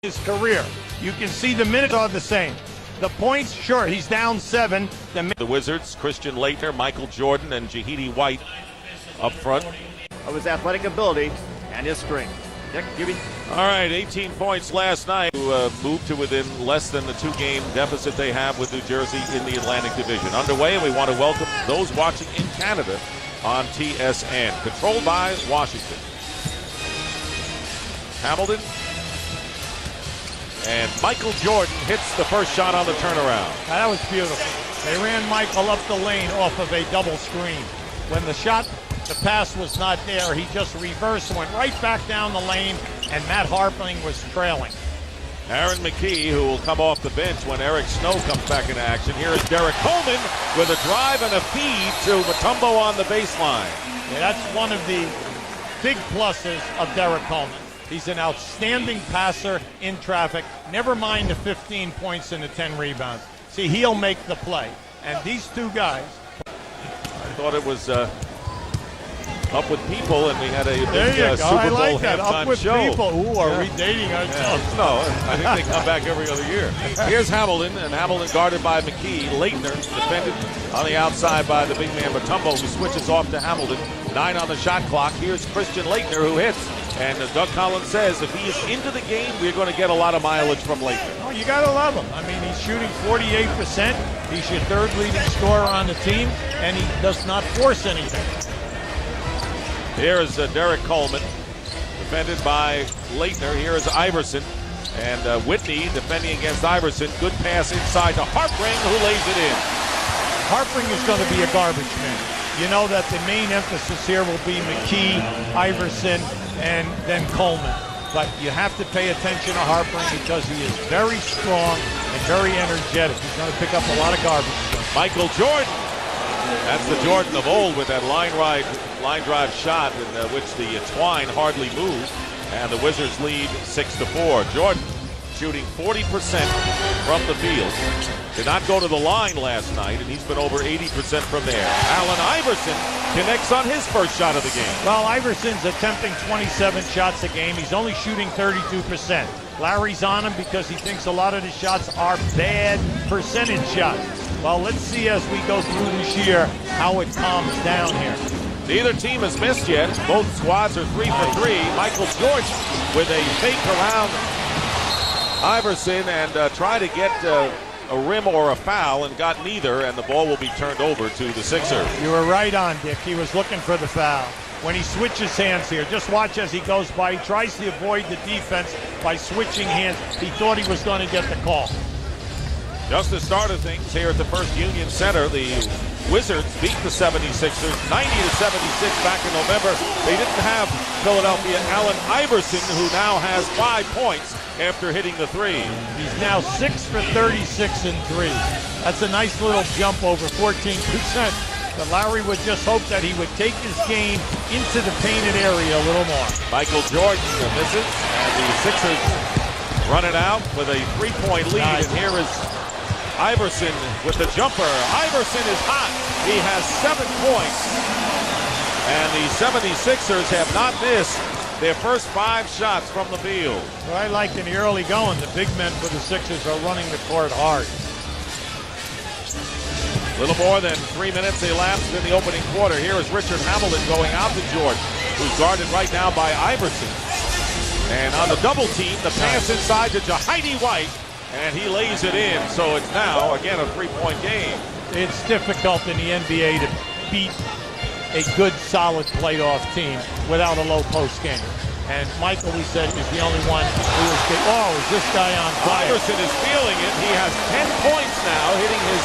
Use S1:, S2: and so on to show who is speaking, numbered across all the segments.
S1: his career. You can see the minutes are the same. The points, sure, he's down 7.
S2: The Wizards, Christian Laettner, Michael Jordan, and Jahidi White up front.
S3: Of his athletic ability and his strength. Nick, give me.
S2: All right, 18 points last night to move to within less than the 2-game deficit they have with New Jersey in the Atlantic Division. Underway, and we want to welcome those watching in Canada on TSN. Controlled by Washington. Hamilton. And Michael Jordan hits the first shot on the turnaround.
S1: That was beautiful. They ran Michael up the lane off of a double screen. When the pass was not there, he just reversed, went right back down the lane, and Matt Harpling was trailing.
S2: Aaron McKee, who will come off the bench when Eric Snow comes back into action. Here is Derek Coleman with a drive and a feed to Mutombo on the baseline.
S1: Yeah, that's one of the big pluses of Derek Coleman. He's an outstanding passer in traffic. Never mind the 15 points and the 10 rebounds. See, he'll make the play. And these two guys.
S2: I thought it was up with people, and we had a big Super Bowl halftime
S1: up with
S2: show.
S1: People. Ooh, are we dating ourselves?
S2: Yeah. No, I think they come back every other year. Here's Hamilton, and Hamilton guarded by McKee. Laettner defended on the outside by the big man Mutombo, who switches off to Hamilton. 9 on the shot clock. Here's Christian Laettner, who hits. And Doug Collins says if he is into the game, we're going to get a lot of mileage from Laettner.
S1: Oh, you got to love him. I mean, he's shooting 48%. He's your third leading scorer on the team, and he does not force anything.
S2: Here is Derek Coleman, defended by Laettner. Here is Iverson. And Whitney defending against Iverson. Good pass inside to Harpring, who lays it in.
S1: Harpring is going to be a garbage man. You know that the main emphasis here will be McKee, Iverson, and then Coleman. But you have to pay attention to Harpring because he is very strong and very energetic. He's going to pick up a lot of garbage.
S2: Michael Jordan. That's the Jordan of old with that line drive shot in which the twine hardly moved. And the Wizards lead 6-4. Jordan shooting 40% from the field. Did not go to the line last night, and he's been over 80% from there. Allen Iverson connects on his first shot of the game.
S1: Well, Iverson's attempting 27 shots a game. He's only shooting 32%. Larry's on him because he thinks a lot of the shots are bad percentage shots. Well, let's see as we go through this year how it calms down here.
S2: Neither team has missed yet. Both squads are 3 for 3. Michael Jordan with a fake around Iverson and try to get a rim or a foul and got neither, and the ball will be turned over to the Sixers.
S1: You were right on, Dick. He was looking for the foul. When he switches hands here, just watch as he goes by. He tries to avoid the defense by switching hands. He thought he was going to get the call.
S2: Just the start of things here at the First Union Center. The Wizards beat the 76ers 90-76 back in November. They didn't have Philadelphia Allen Iverson, who now has 5 points after hitting the 3.
S1: He's now 6 for 36 in 3. That's a nice little jump over 14%. But Larry would just hope that he would take his game into the painted area a little more.
S2: Michael Jordan misses, and the Sixers run it out with a 3-point lead. Nice. And here is Iverson with the jumper. Iverson is hot. He has 7 points. And the 76ers have not missed their first 5 shots from the field.
S1: What I like in the early going, the big men for the Sixers are running the court hard.
S2: Little more than 3 minutes elapsed in the opening quarter. Here is Richard Hamilton going out to Jordan, who's guarded right now by Iverson. And on the double team, the pass inside to Jahidi White, and he lays it in. So it's now, again, a 3-point game.
S1: It's difficult in the NBA to beat a good, solid playoff team without a low post game. And Michael, we said, is the only one who is big. Oh, is this guy on fire?
S2: Iverson is feeling it. He has 10 points now, hitting his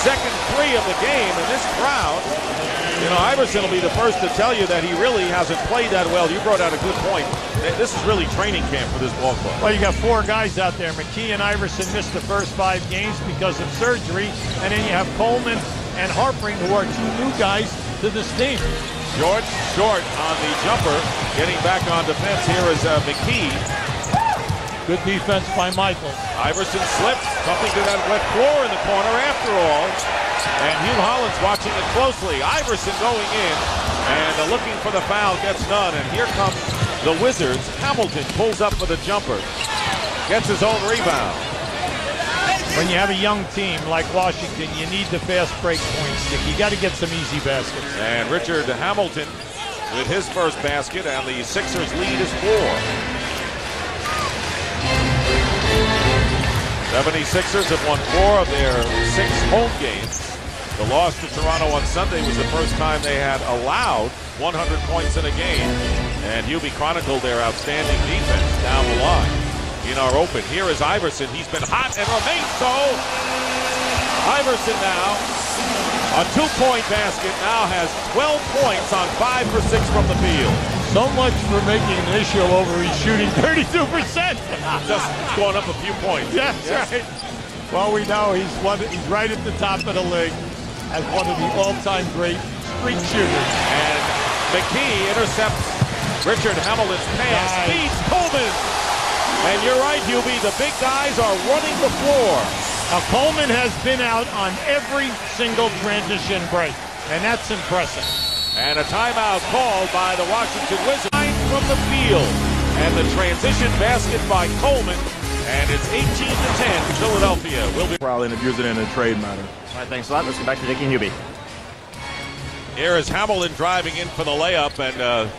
S2: second 3 of the game. And this crowd, you know, Iverson will be the first to tell you that he really hasn't played that well. You brought out a good point. This is really training camp for this ball club.
S1: Well, you got 4 guys out there. McKee and Iverson missed the first 5 games because of surgery. And then you have Coleman and Harpring, who are 2 new guys to this team.
S2: Jordan short on the jumper. Getting back on defense here is McKee.
S1: Good defense by Michael.
S2: Iverson slips, something to that wet floor in the corner after all. And Hugh Holland's watching it closely. Iverson going in and looking for the foul, gets none. And here comes the Wizards. Hamilton pulls up for the jumper. gets his own rebound.
S1: When you have a young team like Washington, you need the fast break point stick. You got to get some easy baskets.
S2: And Richard Hamilton with his first basket, and the Sixers lead is 4. 76ers have won 4 of their 6 home games. The loss to Toronto on Sunday was the first time they had allowed 100 points in a game. And Hubie chronicled their outstanding defense down the line. In our open, here is Iverson. He's been hot and remains so. Iverson now, a 2-point basket, now has 12 points on 5 for 6 from the field.
S1: So much for making an issue over he's shooting 32%.
S2: Just going up a few points.
S1: That's right. Well, we know he's right at the top of the league as one of the all-time great street shooters.
S2: And McKee intercepts Richard Hamilton's pass, feeds Coleman. And you're right, Hubie, the big guys are running the floor.
S1: Now, Coleman has been out on every single transition break, and that's impressive.
S2: And a timeout called by the Washington Wizards from the field. And the transition basket by Coleman. And it's 18-10. Philadelphia will be
S4: probably abuse it in a trade matter.
S3: All right, thanks a lot. Let's get back to Dickie and Hubie.
S2: Here is Hamilton driving in for the layup, and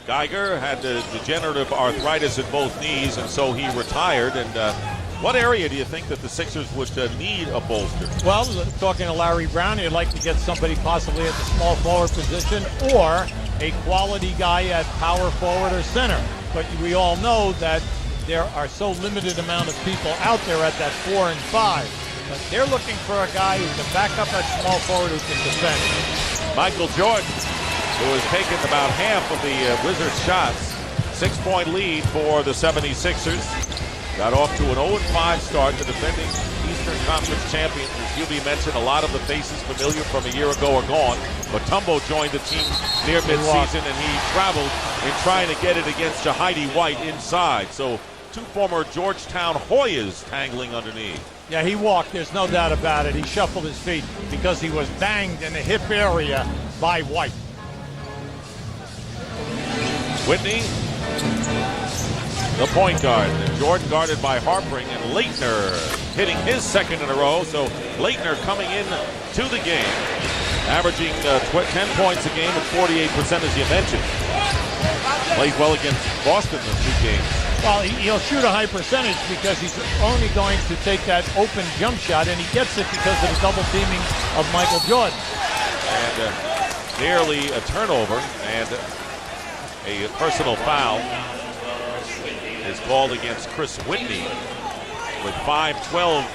S2: Geiger had degenerative arthritis in both knees, and so he retired. And what area do you think that the Sixers would need a bolster?
S1: Well, talking to Larry Brown, he'd like to get somebody possibly at the small forward position or a quality guy at power forward or center. But we all know that there are so limited amount of people out there at that 4 and 5. But they're looking for a guy who can back up at small forward who can defend. Michael Jordan,
S2: who has taken about half of the Wizards' shots. 6-point lead for the 76ers. Got off to an 0-5 start. The defending Eastern Conference champions, as Hubie mentioned, a lot of the faces familiar from a year ago are gone. But Mutombo joined the team near midseason, and he traveled in trying to get it against Jahidi White inside. So 2 former Georgetown Hoyas tangling underneath.
S1: Yeah, he walked, there's no doubt about it. He shuffled his feet because he was banged in the hip area by White.
S2: Whitney, the point guard. Jordan guarded by Harpring, and Leitner hitting his second in a row. So Leitner coming in to the game, averaging 10 points a game at 48%, as you mentioned. Played well against Boston in the 2 games.
S1: Well, he'll shoot a high percentage because he's only going to take that open jump shot, and he gets it because of the double teaming of Michael Jordan.
S2: And nearly a turnover, and a personal foul is called against Chris Whitney with 5:12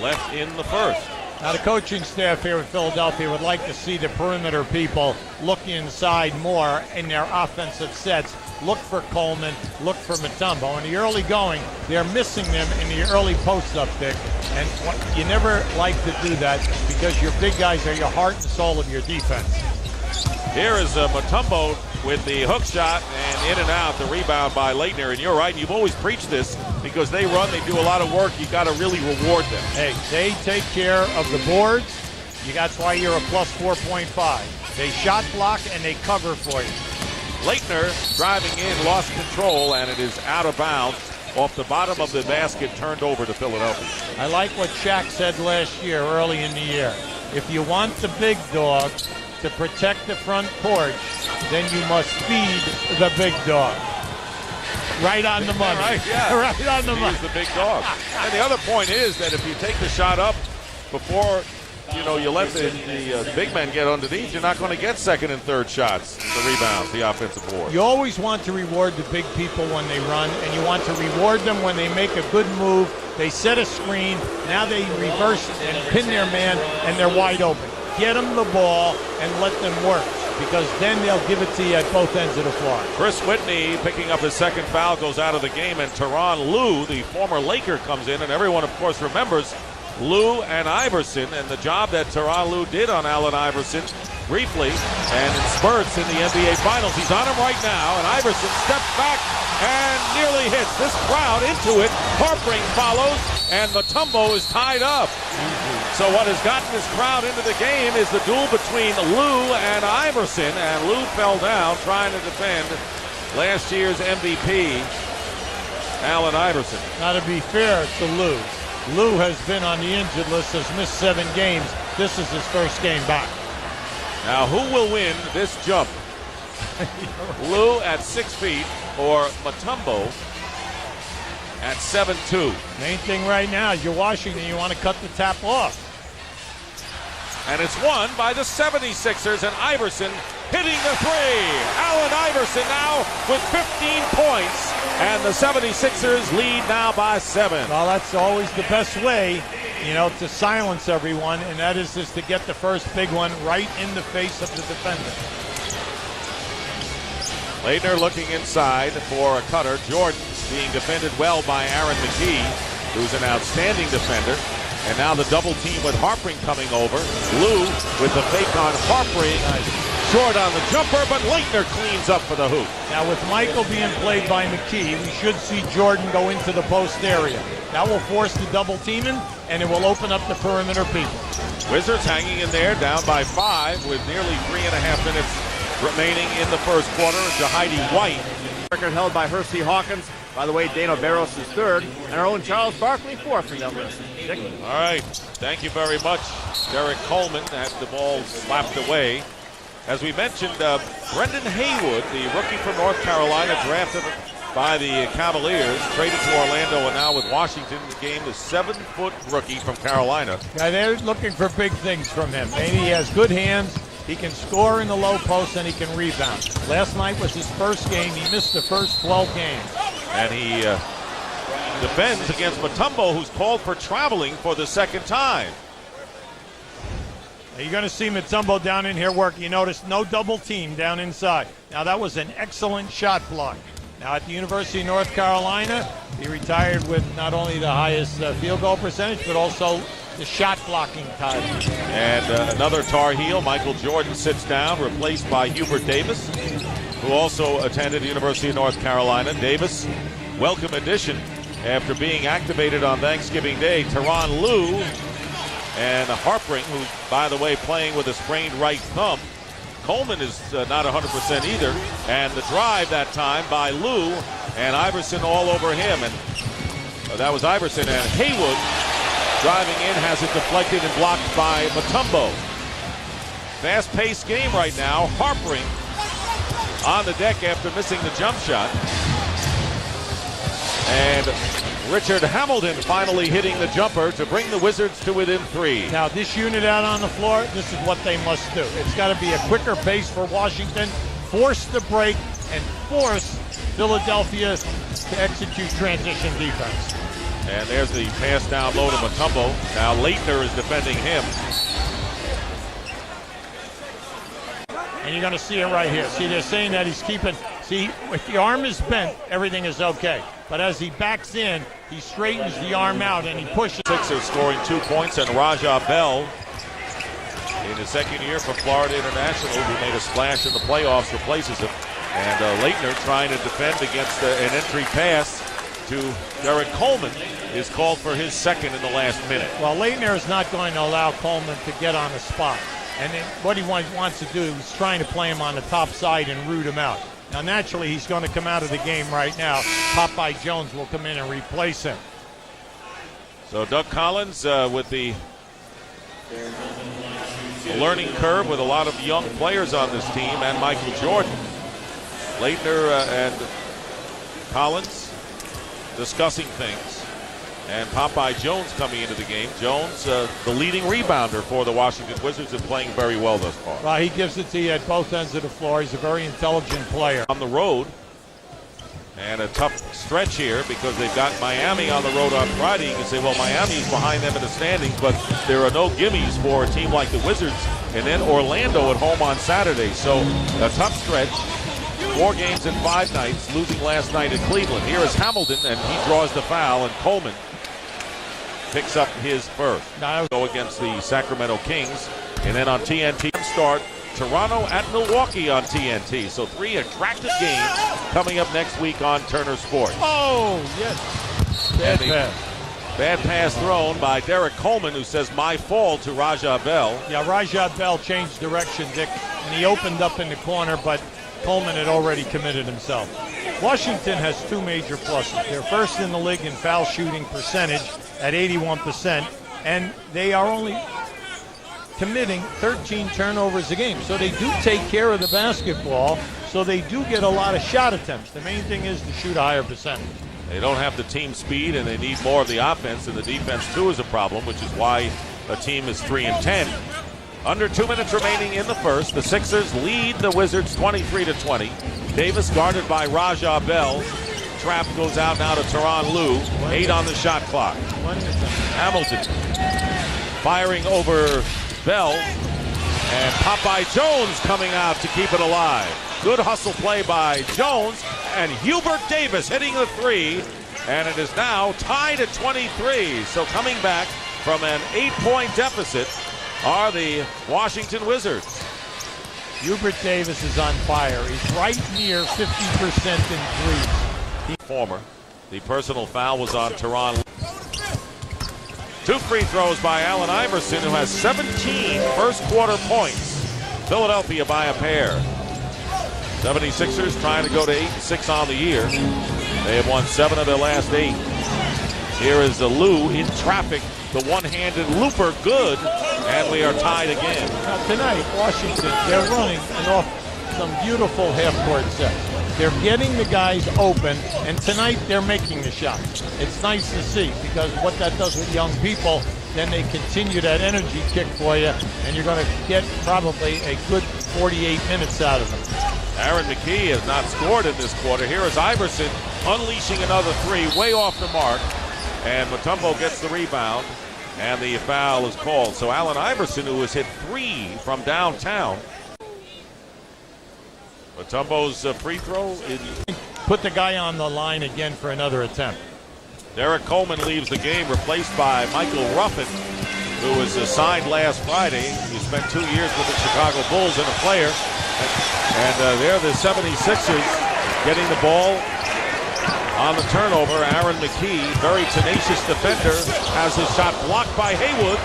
S2: left in the first.
S1: Now the coaching staff here in Philadelphia would like to see the perimeter people look inside more in their offensive sets. Look for Coleman, look for Mutombo. In the early going, they're missing them in the early post-up pick. And you never like to do that because your big guys are your heart and soul of your defense.
S2: Here is Mutombo with the hook shot, and in and out, the rebound by Leitner. And you're right, you've always preached this because they run, they do a lot of work. You got to really reward them.
S1: Hey, they take care of the boards. That's why you're a plus 4.5. They shot block and they cover for you.
S2: Leitner driving in, lost control, and it is out of bounds off the bottom of the basket, turned over to Philadelphia.
S1: I like what Shaq said last year, early in the year. If you want the big dog to protect the front porch, then you must feed the big dog. Right on the money.
S2: Right, yeah.
S1: Right on the money.
S2: He's the big dog. And the other point is that if you take the shot up before you let the big men get underneath, you're not going to get second and third shots, the rebounds, the offensive board.
S1: You always want to reward the big people when they run, and you want to reward them when they make a good move. They set a screen, now they reverse and pin their man, and they're wide open. Get them the ball and let them work, because then they'll give it to you at both ends of the floor.
S2: Chris Whitney picking up his second foul, goes out of the game, and Tyronn Lue, the former Laker, comes in, and everyone, of course, remembers Lue and Iverson and the job that Tyronn Lue did on Allen Iverson briefly and in spurts in the NBA Finals. He's on him right now, and Iverson steps back and nearly hits this crowd into it. Harpring follows, and Mutombo is tied up. So what has gotten this crowd into the game is the duel between Lue and Iverson, and Lue fell down trying to defend last year's MVP. Allen Iverson.
S1: Now, to be fair to Lou, Lou has been on the injured list, has missed 7 games. This is his first game back.
S2: Now, who will win this jump? Lou at 6 feet or Mutombo at 7'2"?
S1: Main thing right now is you're Washington, you want to cut the tap off.
S2: And it's won by the 76ers, and Iverson hitting the three. Allen Iverson now with 15 points, and the 76ers lead now by 7.
S1: Well, that's always the best way, to silence everyone, and that is just to get the first big one right in the face of the defender.
S2: Leitner looking inside for a cutter. Jordan being defended well by Aaron McGee, who's an outstanding defender. And now the double team with Harpring coming over. Lou with the fake on Harpring. Short on the jumper, but Leitner cleans up for the hoop.
S1: Now with Michael being played by McKee, we should see Jordan go into the post area. That will force the double teaming, and it will open up the perimeter people.
S2: Wizards hanging in there, down by 5 with nearly 3.5 minutes remaining in the first quarter. Jahidi White.
S3: Record held by Hersey Hawkins. By the way, Dano Barros is 3rd, and our own Charles Barkley 4th in that list. Dick?
S2: All right, thank you very much. Derek Coleman had the ball slapped away. As we mentioned, Brendan Haywood, the rookie from North Carolina, drafted by the Cavaliers, traded to Orlando, and now with Washington, gained the 7-foot rookie from Carolina.
S1: Yeah, they're looking for big things from him. Maybe he has good hands. He can score in the low post, and he can rebound. Last night was his first game. He missed the first 12 games.
S2: And he defends against Mutombo, who's called for traveling for the second time.
S1: You're going to see Mutombo down in here work. You notice no double team down inside. Now, that was an excellent shot block. Now, at the University of North Carolina, he retired with not only the highest field goal percentage, but also the shot blocking title.
S2: And another Tar Heel, Michael Jordan, sits down, replaced by Hubert Davis, who also attended the University of North Carolina. Davis, welcome addition after being activated on Thanksgiving Day. Tyronn Lue and Harpring, who's, by the way, playing with a sprained right thumb. Coleman is not 100% either. And the drive that time by Lue, and Iverson all over him. And that was Iverson, and Haywood driving in, has it deflected and blocked by Mutombo. Fast-paced game right now. Harpring on the deck after missing the jump shot. And Richard Hamilton finally hitting the jumper to bring the Wizards to within 3.
S1: Now, this unit out on the floor, this is what they must do. It's got to be a quicker pace for Washington, force the break, and force Philadelphia to execute transition defense.
S2: And there's the pass down low to Mutombo. Now Leitner is defending him.
S1: And you're going to see it right here. See, they're saying that he's keeping. See, if the arm is bent, everything is okay. But as he backs in, he straightens the arm out and he pushes.
S2: Sixers scoring 2 points, and Raja Bell in his second year for Florida International, who made a splash in the playoffs, replaces him. And Leitner trying to defend against an entry pass to Derek Coleman is called for his second in the last minute.
S1: Well, Leitner is not going to allow Coleman to get on the spot. And then what he wants to do is trying to play him on the top side and root him out. Now, naturally, he's going to come out of the game right now. Popeye Jones will come in and replace him.
S2: So Doug Collins with the learning curve with a lot of young players on this team, and Michael Jordan. Leitner and Collins discussing things, and Popeye Jones coming into the game. Jones, the leading rebounder for the Washington Wizards, is playing very well thus far.
S1: Well, he gives it to you at both ends of the floor. He's a very intelligent player.
S2: On the road, and a tough stretch here because they've got Miami on the road on Friday. You can say, well, Miami's behind them in the standings, but there are no gimmies for a team like the Wizards, and then Orlando at home on Saturday. So a tough stretch. 4 games in 5 nights, losing last night at Cleveland. Here is Hamilton, and he draws the foul, and Coleman picks up his first. Now go against the Sacramento Kings, and then on TNT start Toronto at Milwaukee on TNT. So 3 attractive games coming up next week on Turner Sports.
S1: Oh, yes.
S2: Bad pass thrown by Derek Coleman, who says, my fault, to Raja Bell.
S1: Yeah, Raja Bell changed direction, Dick, and he opened up in the corner, but Coleman had already committed himself. Washington has two major pluses. They're first in the league in foul shooting percentage at 81%, and they are only committing 13 turnovers a game. So they do take care of the basketball, so they do get a lot of shot attempts. The main thing is to shoot a higher percentage.
S2: They don't have the team speed, and they need more of the offense, and the defense too is a problem, which is why the team is 3-10. Under 2 minutes remaining in the first, the Sixers lead the Wizards 23-20. Davis guarded by Raja Bell. Trap goes out now to Tyronn Lue. 8 on the shot clock. Hamilton firing over Bell. And Popeye Jones coming out to keep it alive. Good hustle play by Jones. And Hubert Davis hitting the three. And it is now tied at 23. So coming back from an 8-point deficit are the Washington Wizards.
S1: Hubert Davis is on fire. He's right near 50% in threes.
S2: Former. The personal foul was on Tyronn. 2 free throws by Allen Iverson, who has 17 first quarter points. Philadelphia by a pair. 76ers trying to go to 8-6 on the year. They have won 7 of their last 8. Here is the Lue in traffic. The one-handed looper, good, and we are tied again.
S1: Now tonight, Washington, they're running off some beautiful half-court sets. They're getting the guys open, and tonight they're making the shots. It's nice to see, because what that does with young people, then they continue that energy kick for you, and you're going to get probably a good 48 minutes out of them.
S2: Aaron McKee has not scored in this quarter. Here is Iverson unleashing another three, way off the mark. And Mutombo gets the rebound, and the foul is called. So Allen Iverson, who has hit 3 from downtown. Mutombo's free throw.
S1: Put the guy on the line again for another attempt.
S2: Derek Coleman leaves the game, replaced by Michael Ruffin, who was signed last Friday. He spent 2 years with the Chicago Bulls and a player. And they're the 76ers getting the ball. On the turnover, Aaron McKee, very tenacious defender, has his shot blocked by Haywood.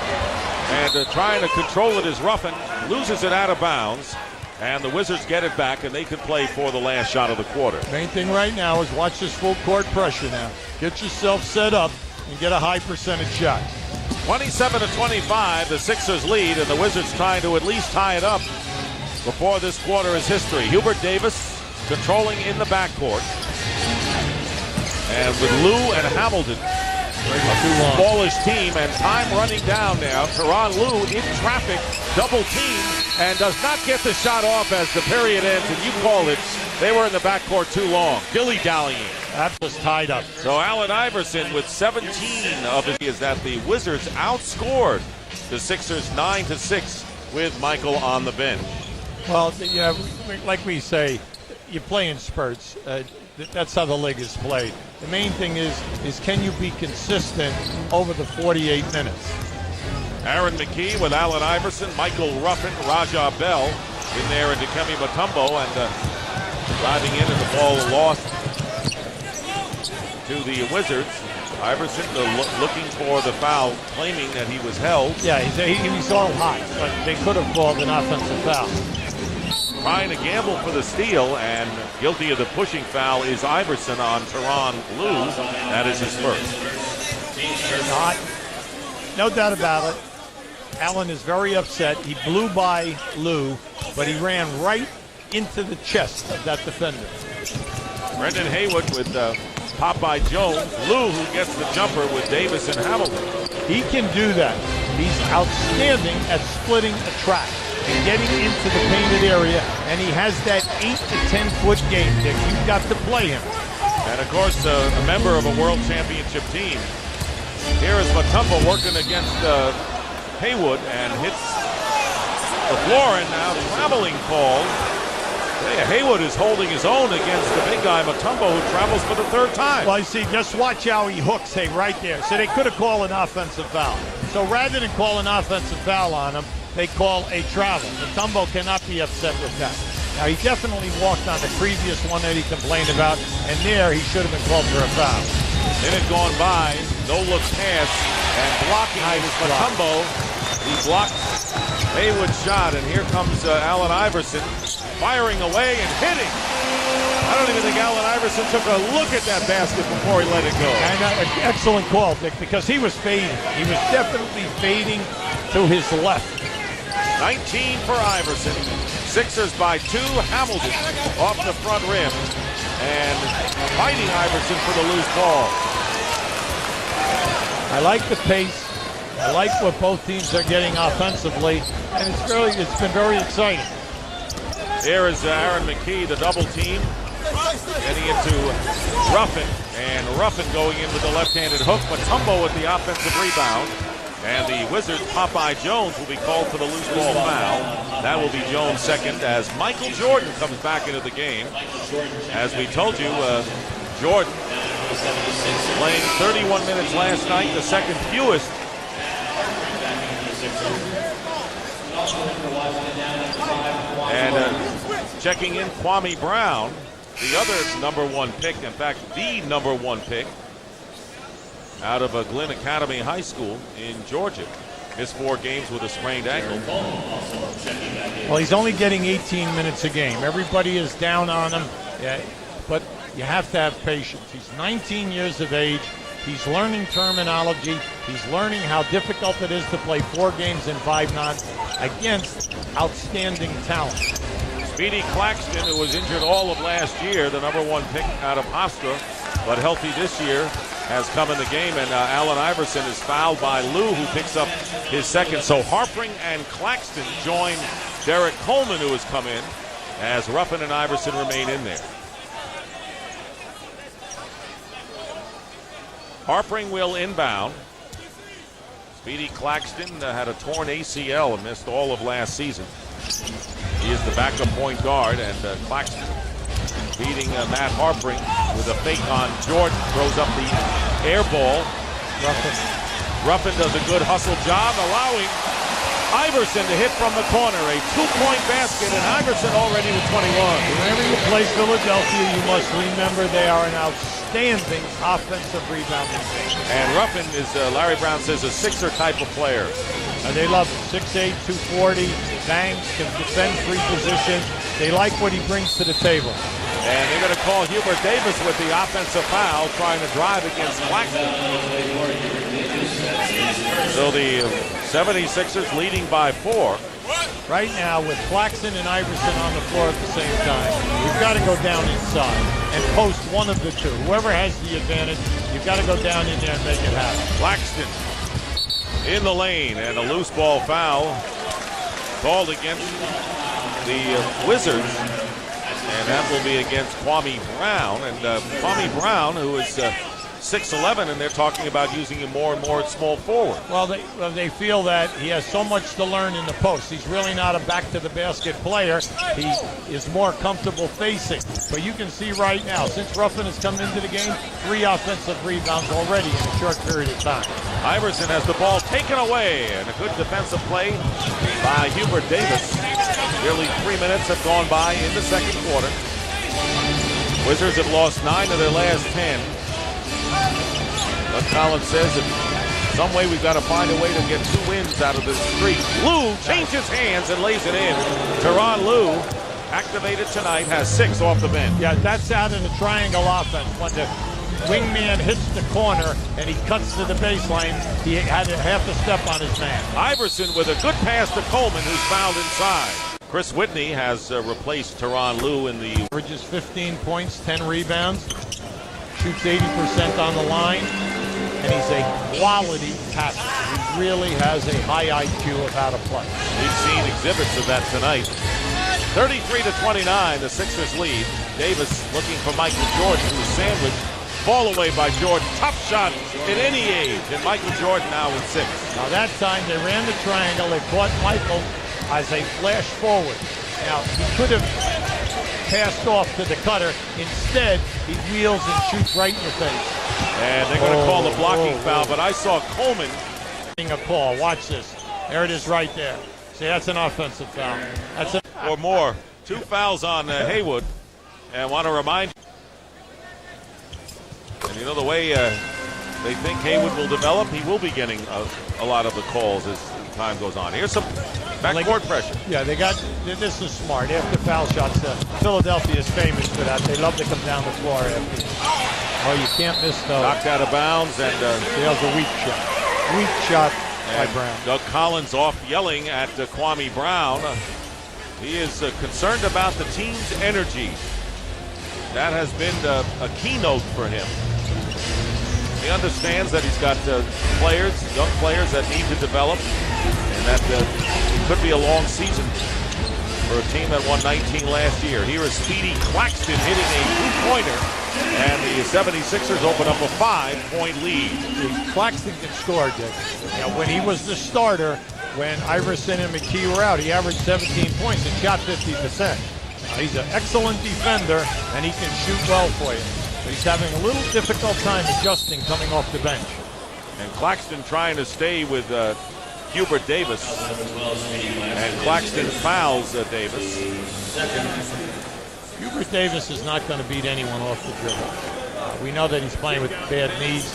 S2: And trying to control it is Ruffin, loses it out of bounds. And the Wizards get it back, and they can play for the last shot of the quarter.
S1: Main thing right now is watch this full court pressure now. Get yourself set up and get a high percentage shot.
S2: 27-25, the Sixers lead, and the Wizards trying to at least tie it up before this quarter is history. Hubert Davis controlling in the backcourt. And with Lue and Hamilton, a smallish team, and time running down now. Tyronn Lue in traffic, double team, and does not get the shot off as the period ends. And you call it, they were in the backcourt too long. Dilly-dallying.
S1: That was tied up.
S2: So Allen Iverson with 17 of his is that the Wizards outscored the Sixers 9-6 with Michael on the bench.
S1: Well, you know, like we say, you play in spurts. That's how the league is played. The main thing is can you be consistent over the 48 minutes?
S2: Aaron McKee with Allen Iverson, Michael Ruffin, Raja Bell in there, and Dikembe Mutombo, and driving in, and the ball lost to the Wizards. Iverson looking for the foul, claiming that he was held.
S1: Yeah, he's all hot, but they could have called an offensive foul.
S2: Trying to gamble for the steal, and guilty of the pushing foul is Iverson on Tyronn Lue. That is his first.
S1: Not, no doubt about it. Allen is very upset. He blew by Lue, but he ran right into the chest of that defender.
S2: Brendan Haywood with Popeye Jones. Lue, who gets the jumper with Davis and Hamilton.
S1: He can do that. He's outstanding at splitting a track and getting into the painted area, and he has that 8 to 10 foot game that you've got to play him.
S2: And of course, a member of a world championship team. Here is Mutombo working against Haywood and hits the floor, and now traveling call. Haywood is holding his own against the big guy Mutombo, who travels for the 3rd time.
S1: Well, you see, just watch how he hooks, hey, right there. So they could have called an offensive foul. So rather than call an offensive foul on him, they call a travel. Mutombo cannot be upset with that. Now, he definitely walked on the previous one that he complained about, and there he should have been called for a foul.
S2: Minute gone by, no look pass, and blocking is Mutombo. He blocks Haywood's shot, and here comes Allen Iverson. firing away and hitting. I don't even think Allen Iverson took a look at that basket before he let it go.
S1: And excellent call, Dick, because he was fading. He was definitely fading to his left.
S2: 19 for Iverson. Sixers by 2. Hamilton off the front rim. And fighting Iverson for the loose ball.
S1: I like the pace. I like what both teams are getting offensively. And it's been very exciting.
S2: Here is Aaron McKee, the double team. Getting into Ruffin. And Ruffin going in with the left-handed hook. Mutombo with the offensive rebound. And the Wizards, Popeye Jones, will be called for the loose ball foul. That will be Jones' second as Michael Jordan comes back into the game. As we told you, Jordan playing 31 minutes last night, the second fewest. And checking in Kwame Brown, the other #1 pick, in fact, the #1 pick out of Glenn Academy High School in Georgia. Missed 4 games with a sprained ankle.
S1: Well, he's only getting 18 minutes a game. Everybody is down on him, but you have to have patience. He's 19 years of age. He's learning terminology. He's learning how difficult it is to play 4 games in 5 nights against outstanding talent.
S2: Speedy Claxton, who was injured all of last year, the #1 pick out of Hofstra, but healthy this year, has come in the game, and Allen Iverson is fouled by Lou, who picks up his second. So Harpring and Claxton join Derek Coleman, who has come in, as Ruffin and Iverson remain in there. Harpring will inbound. Speedy Claxton had a torn ACL and missed all of last season. He is the backup point guard, and Claxton beating Matt Harpring with a fake on Jordan. Throws up the air ball. Ruffin does a good hustle job, allowing Iverson to hit from the corner. A 2-point basket, and Iverson already with 21.
S1: Whenever you play Philadelphia, you must remember they are an outstanding offensive rebounding team.
S2: And Ruffin is, Larry Brown says, a Sixer type of player.
S1: They love him. 6'8", 240, bangs, can defend free position. They like what he brings to the table.
S2: And they're going to call Hubert Davis with the offensive foul, trying to drive against Claxton. So the 76ers leading by 4.
S1: Right now, with Claxton and Iverson on the floor at the same time, you've got to go down inside and post one of the two. Whoever has the advantage, you've got to go down in there and make it happen.
S2: Claxton in the lane, and a loose ball foul called against the Wizards. And that will be against Kwame Brown. And Kwame Brown, who is 6'11", and they're talking about using him more and more at small forward.
S1: Well, they feel that he has so much to learn in the post. He's really not a back-to-the-basket player. He is more comfortable facing. But you can see right now, since Ruffin has come into the game, 3 offensive rebounds already in a short period of time.
S2: Iverson has the ball taken away, and a good defensive play by Hubert Davis. Nearly 3 minutes have gone by in the second quarter. Wizards have lost 9 of their last 10. But Collins says in some way we've got to find a way to get 2 wins out of this streak. Lou changes hands and lays it in. Tyronn Lue, activated tonight, has 6 off the bench.
S1: Yeah, that's out in the triangle offense. When the wingman hits the corner and he cuts to the baseline, he had a half a step on his man.
S2: Iverson with a good pass to Coleman, who's fouled inside. Chris Whitney has replaced Tyronn Lue in the...
S1: Averages 15 points, 10 rebounds, shoots 80% on the line, and he's a quality passer. He really has a high IQ of how to play.
S2: We've seen exhibits of that tonight. 33-29, the Sixers lead. Davis looking for Michael Jordan, who's sandwiched. Ball away by Jordan. Tough shot at any age, and Michael Jordan now with 6.
S1: Now that time they ran the triangle. They caught Michael as a flash forward. Now he could have passed off to the cutter. Instead, he wheels and shoots right in your face.
S2: And they're going to call the blocking foul, but I saw Coleman.
S1: A call. Watch this. There it is right there. See, that's an offensive foul. That's
S2: or more. 2 fouls on Haywood. And I want to remind you. And you know the way they think Haywood will develop, he will be getting a lot of the calls as time goes on. Here's some backcourt pressure.
S1: Yeah, this is smart. After foul shots, Philadelphia is famous for that. They love to come down the floor after. Oh, you can't miss those.
S2: Knocked out of bounds, and
S1: that was a weak shot. Weak shot by Brown.
S2: Doug Collins off yelling at Kwame Brown. He is concerned about the team's energy. That has been a keynote for him. He understands that he's got players, young players that need to develop, and that it could be a long season for a team that won 19 last year. Here is Speedy Claxton hitting a two-pointer, and the 76ers open up a 5-point lead.
S1: Claxton can score, Dick. When he was the starter, when Iverson and McKee were out, he averaged 17 points and shot 50%. He's an excellent defender, and he can shoot well for you. But he's having a little difficult time adjusting coming off the bench.
S2: And Claxton trying to stay with Hubert Davis. And Claxton fouls Davis.
S1: Hubert Davis is not going to beat anyone off the dribble. We know that he's playing with bad knees.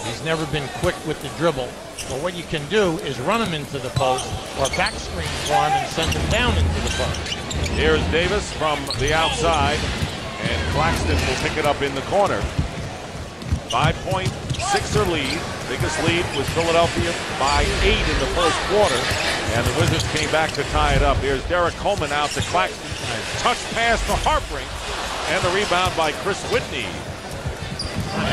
S1: He's never been quick with the dribble. But what you can do is run him into the post or back screen for him and send him down into the post.
S2: Here's Davis from the outside, and Claxton will pick it up in the corner. 5-point Sixer lead. Biggest lead was Philadelphia by 8 in the first quarter, and the Wizards came back to tie it up. Here's Derek Coleman out to Claxton. Touch pass to Harpring, and the rebound by Chris Whitney.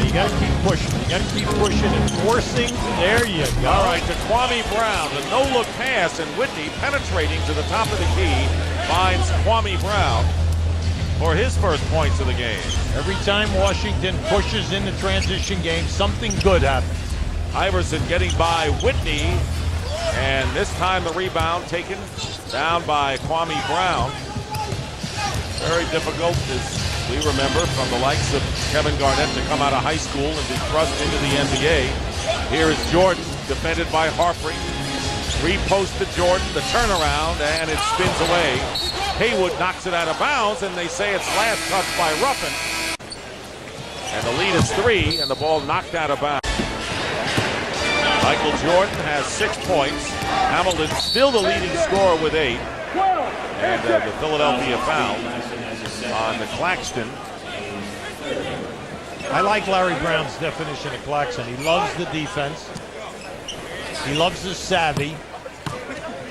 S1: You got to keep pushing. You got to keep pushing and forcing. There you go.
S2: All right, to Kwame Brown, the no-look pass, and Whitney penetrating to the top of the key finds Kwame Brown for his first points of the game.
S1: Every time Washington pushes in the transition game, something good happens.
S2: Iverson getting by Whitney, and this time the rebound taken down by Kwame Brown. Very difficult, as we remember, from the likes of Kevin Garnett to come out of high school and be thrust into the NBA. Here is Jordan, defended by Harpring. Repost to Jordan, the turnaround, and it spins away. Haywood knocks it out of bounds, and they say it's last touch by Ruffin. And the lead is 3, and the ball knocked out of bounds. Michael Jordan has 6 points. Hamilton still the leading scorer with 8. And the Philadelphia foul on the Claxton.
S1: I like Larry Brown's definition of Claxton. He loves the defense. He loves his savvy.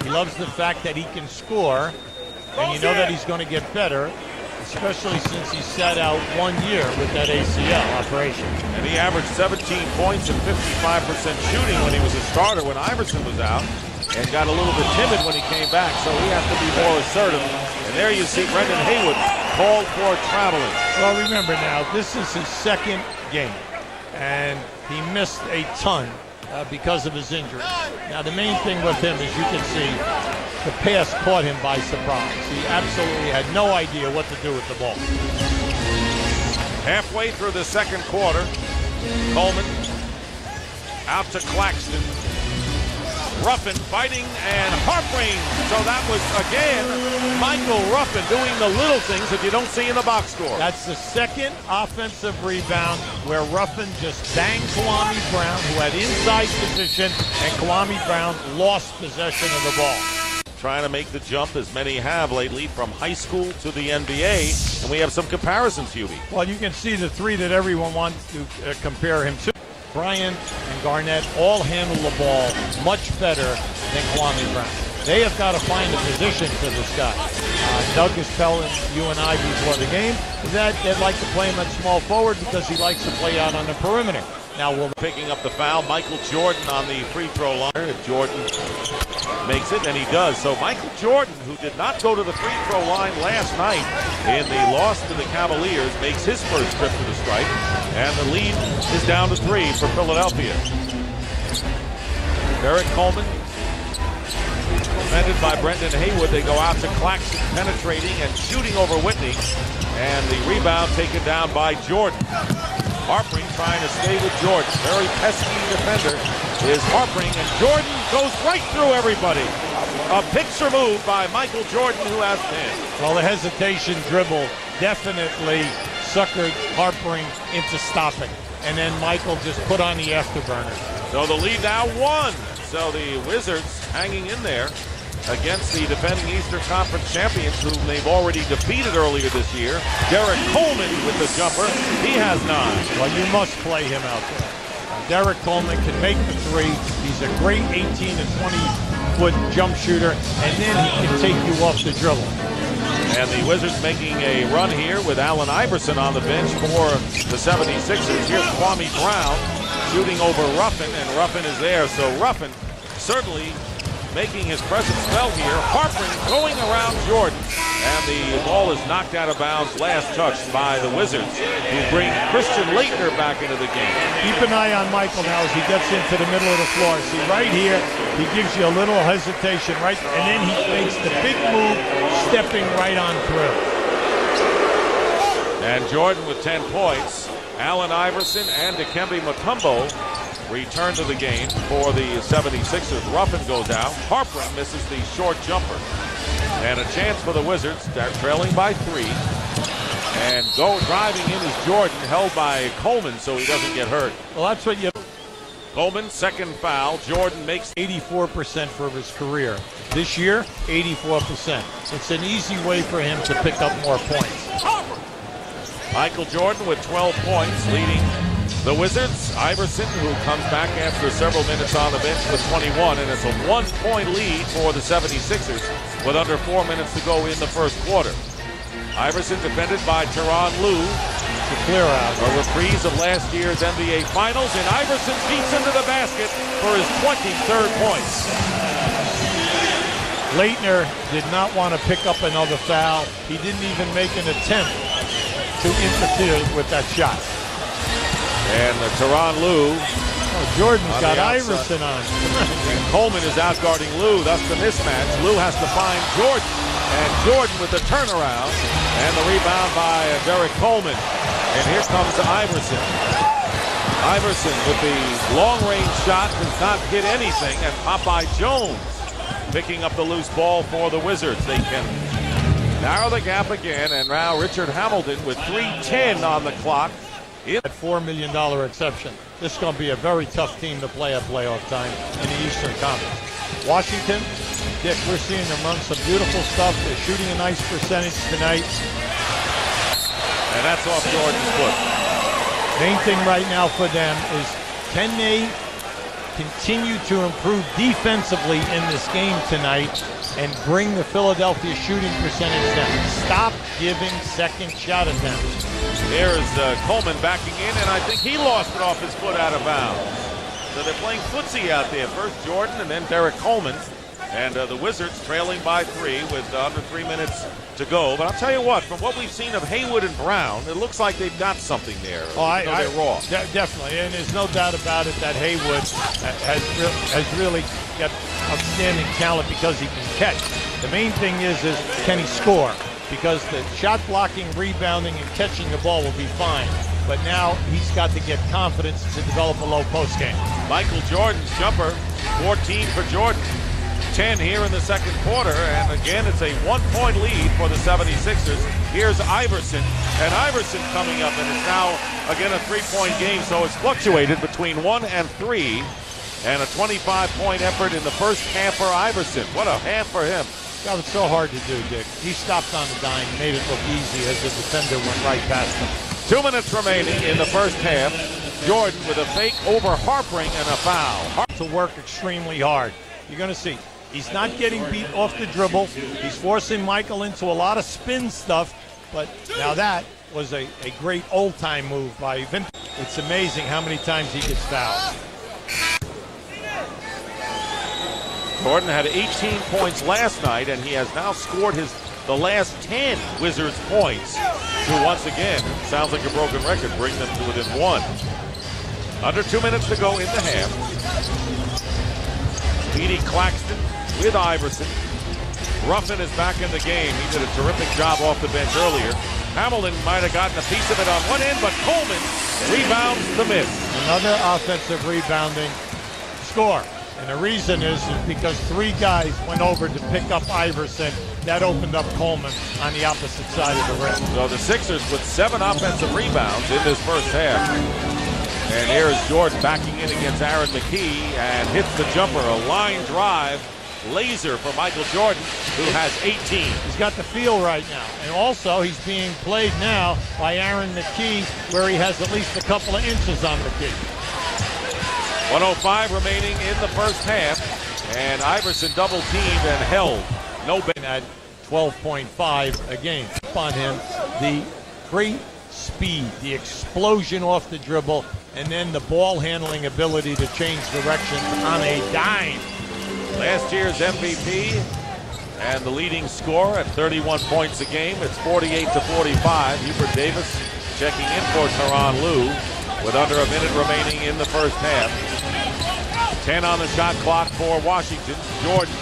S1: He loves the fact that he can score. And you know that he's going to get better, especially since he sat out 1 year with that ACL operation.
S2: And he averaged 17 points and 55% shooting when he was a starter when Iverson was out, and got a little bit timid when he came back, so he has to be more assertive. And there you see Brendan Haywood called for traveling.
S1: Well, remember now, this is his second game, and he missed a ton because of his injury. Now, the main thing with him, as you can see, the pass caught him by surprise. He absolutely had no idea what to do with the ball.
S2: Halfway through the second quarter, Coleman out to Claxton. Ruffin fighting, and Harpring. So that was, again, Michael Ruffin doing the little things that you don't see in the box score.
S1: That's the second offensive rebound where Ruffin just banged Kwame Brown, who had inside position, and Kwame Brown lost possession of the ball.
S2: Trying to make the jump, as many have lately, from high school to the NBA, and we have some comparisons, Hubie.
S1: Well, you can see the three that everyone wants to compare him to. Bryant and Garnett all handle the ball much better than Kwame Brown. They have got to find a position for this guy. Doug is telling you and I before the game that they'd like to play him at small forward because he likes to play out on the perimeter. Now,
S2: picking up the foul, Michael Jordan on the free throw line. If Jordan makes it, and he does. So Michael Jordan, who did not go to the free throw line last night in the loss to the Cavaliers, makes his first trip to the stripe, and the lead is down to 3 for Philadelphia. Derek Coleman, defended by Brendan Haywood. They go out to Claxton, penetrating and shooting over Whitney, and the rebound taken down by Jordan. Harpring trying to stay with Jordan. Very pesky defender is Harpring, and Jordan goes right through everybody. A picture move by Michael Jordan, who has 10.
S1: Well, the hesitation dribble definitely suckered Harpring into stopping. and then Michael just put on the afterburner.
S2: So the lead now 1. So the Wizards hanging in there against the defending Eastern Conference champions, whom they've already defeated earlier this year. Derek Coleman with the jumper. He has 9.
S1: Well, you must play him out there. Derek Coleman can make the 3. He's a great 18 and 20-foot jump shooter, and then he can take you off the dribble.
S2: And the Wizards making a run here with Allen Iverson on the bench for the 76ers. Here's Kwame Brown shooting over Ruffin, and Ruffin is there. So Ruffin certainly making his presence felt here. Harper going around Jordan, and the ball is knocked out of bounds, last touched by the Wizards, who bring Christian Laettner back into the game.
S1: Keep an eye on Michael now as he gets into the middle of the floor. See, right here, he gives you a little hesitation, right? And then he makes the big move, stepping right on through.
S2: And Jordan with 10 points. Allen Iverson and Dikembe Mutombo return to the game for the 76ers. Ruffin goes out. Harper misses the short jumper. And a chance for the Wizards. They're trailing by 3. And driving in is Jordan, held by Coleman so he doesn't get hurt.
S1: Well, that's what you...
S2: Coleman, second foul. Jordan makes
S1: 84% for his career. This year, 84%. It's an easy way for him to pick up more points.
S2: Michael Jordan with 12 points, leading the Wizards. Iverson, who comes back after several minutes on the bench with 21, and it's a 1-point lead for the 76ers with under 4 minutes to go in the first quarter. Iverson defended by Tyronn Lue.
S1: To clear out.
S2: A reprise of last year's NBA Finals, and Iverson beats into the basket for his 23rd points.
S1: Laettner did not want to pick up another foul. He didn't even make an attempt to interfere with that shot.
S2: And Tyronn Lue.
S1: Oh, Jordan's got Iverson on.
S2: And Coleman is out guarding Lue, thus the mismatch. Lue has to find Jordan. And Jordan with the turnaround. And the rebound by Derek Coleman. And here comes Iverson. Iverson with the long-range shot does not hit anything. And Popeye Jones picking up the loose ball for the Wizards. They can narrow the gap again. And now Richard Hamilton with 3:10 on the clock.
S1: At $4 million exception. This is going to be a very tough team to play at playoff time in the Eastern Conference. Washington, Dick, we're seeing them run some beautiful stuff. They're shooting a nice percentage tonight.
S2: And that's off Jordan's foot.
S1: Main thing right now for them is, can they continue to improve defensively in this game tonight and bring the Philadelphia shooting percentage down? Stop giving second shot attempts.
S2: There's Coleman backing in, and I think he lost it off his foot out of bounds. So they're playing footsie out there. First Jordan and then Derek Coleman. And the Wizards trailing by 3 with under 3 minutes to go. But I'll tell you what, from what we've seen of Haywood and Brown, it looks like they've got something there. They're raw.
S1: Definitely, and there's no doubt about it that Haywood has really got outstanding talent because he can catch. The main thing is can he score? Because the shot blocking, rebounding, and catching the ball will be fine. But now he's got to get confidence to develop a low post game.
S2: Michael Jordan's jumper, 14 for Jordan. 10 here in the second quarter, and again it's a 1-point lead for the 76ers. Here's Iverson, and Iverson coming up, and it's now again a 3-point game, so it's fluctuated between 1 and 3, and a 25-point effort in the first half for Iverson. What a half for him.
S1: That was so hard to do, Dick. He stopped on the dime, made it look easy as the defender went right past him.
S2: 2 minutes remaining in the first half. Jordan with a fake over Harpering and a foul.
S1: To work extremely hard. You're going to see. He's not getting beat off the dribble. He's forcing Michael into a lot of spin stuff. But now that was a great old-time move by Vince. It's amazing how many times he gets fouled.
S2: Jordan had 18 points last night, and he has now scored the last 10 Wizards points to once again, sounds like a broken record, bring them to within 1. Under 2 minutes to go in the half. Speedy Claxton with Iverson. Ruffin is back in the game. He did a terrific job off the bench earlier. Hamilton might have gotten a piece of it on one end, but Coleman rebounds the miss.
S1: Another offensive rebounding score. And the reason is because 3 guys went over to pick up Iverson. That opened up Coleman on the opposite side of the rim.
S2: So the Sixers with 7 offensive rebounds in this first half. And here's Jordan backing in against Aaron McKee and hits the jumper. A line drive, laser for Michael Jordan, who has 18.
S1: He's got the feel right now. And also, he's being played now by Aaron McKee, where he has at least a couple of inches on McKee.
S2: 1:05 remaining in the first half. And Iverson double teamed and held. No bench.
S1: At 12.5 a game. On him, the great speed, the explosion off the dribble, and then the ball handling ability to change directions on a dime.
S2: Last year's MVP and the leading scorer at 31 points a game. It's 48-45. Hubert Davis checking in for Tyronn Lue with under a minute remaining in the first half. 10 on the shot clock for Washington. Jordan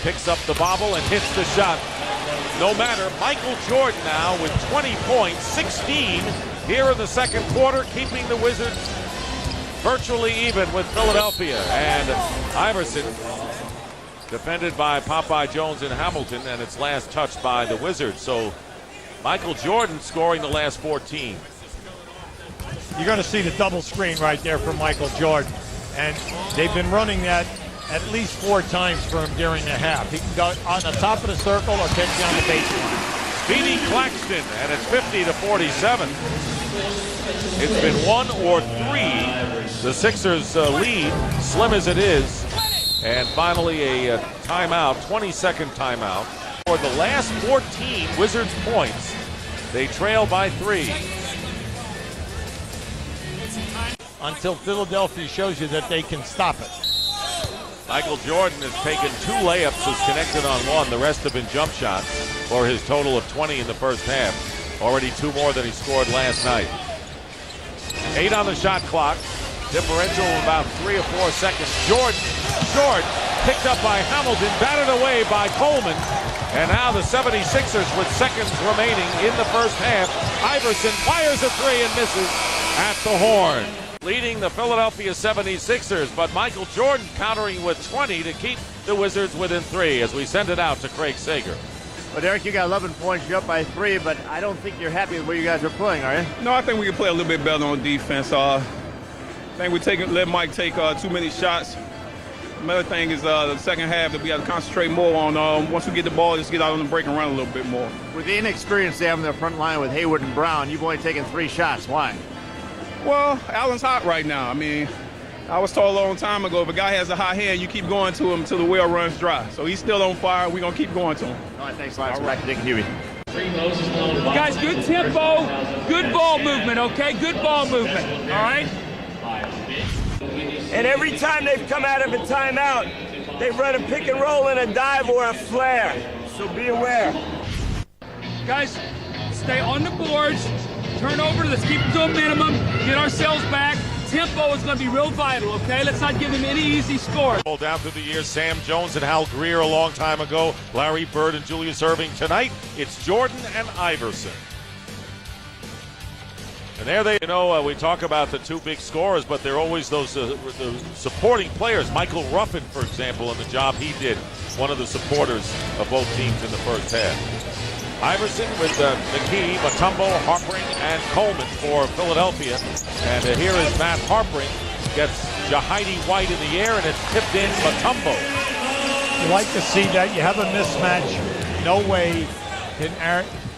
S2: picks up the bobble and hits the shot. No matter. Michael Jordan now with 20 points, 16 here in the second quarter, keeping the Wizards virtually even with Philadelphia. And Iverson defended by Popeye Jones and Hamilton, and it's last touched by the Wizards. So Michael Jordan scoring the last 14.
S1: You're going to see the double screen right there from Michael Jordan. And they've been running that at least 4 times for him during the half. He can go on the top of the circle or catch down the baseline.
S2: Speedy Claxton, and it's 50-47. It's been 1 or 3. The Sixers lead, slim as it is. And finally a timeout, 22nd timeout. For the last 14 Wizards points, they trail by 3.
S1: Until Philadelphia shows you that they can stop it.
S2: Michael Jordan has taken 2 layups, has connected on 1. The rest have been jump shots for his total of 20 in the first half. Already 2 more than he scored last night. 8 on the shot clock. Differential of about 3 or 4 seconds. Jordan, short, picked up by Hamilton, batted away by Coleman. And now the 76ers with seconds remaining in the first half. Iverson fires a 3 and misses at the horn. Leading the Philadelphia 76ers, but Michael Jordan countering with 20 to keep the Wizards within 3 as we send it out to Craig Sager.
S3: Well, Derek, you got 11 points, you're up by 3, but I don't think you're happy with where you guys are playing, are you?
S4: No, I think we can play a little bit better on defense. I think we let Mike take too many shots. Another thing is the second half that we got to concentrate more on. Once we get the ball, just get out on the break and run a little bit more.
S3: With the inexperience they have in their front line with Hayward and Brown, you've only taken 3 shots. Why?
S4: Well, Allen's hot right now. I mean, I was told a long time ago, if a guy has a hot hand, you keep going to him until the well runs dry. So he's still on fire. We're going to keep going to him.
S3: All right, thanks a lot. Back to Dick and Huey.
S5: Guys, good tempo, good ball movement, okay? Good ball movement, all right?
S6: And every time they've come out of a timeout, they've run a pick and roll and a dive or a flare. So be aware.
S5: Guys, stay on the boards, turn over, let's keep it to a minimum, get ourselves back. Tempo is going to be real vital, okay? Let's not give them any easy scores.
S2: Down through the years, Sam Jones and Hal Greer a long time ago, Larry Bird and Julius Erving. Tonight, it's Jordan and Iverson. And there they, we talk about the 2 big scorers, but they're always those the supporting players. Michael Ruffin, for example, and the job he did, one of the supporters of both teams in the first half. Iverson with McKee, Mutombo, Harpring, and Coleman for Philadelphia. And here is Matt Harpring. Gets Jahidi White in the air, and it's tipped in Mutombo.
S1: You like to see that. You have a mismatch. No way can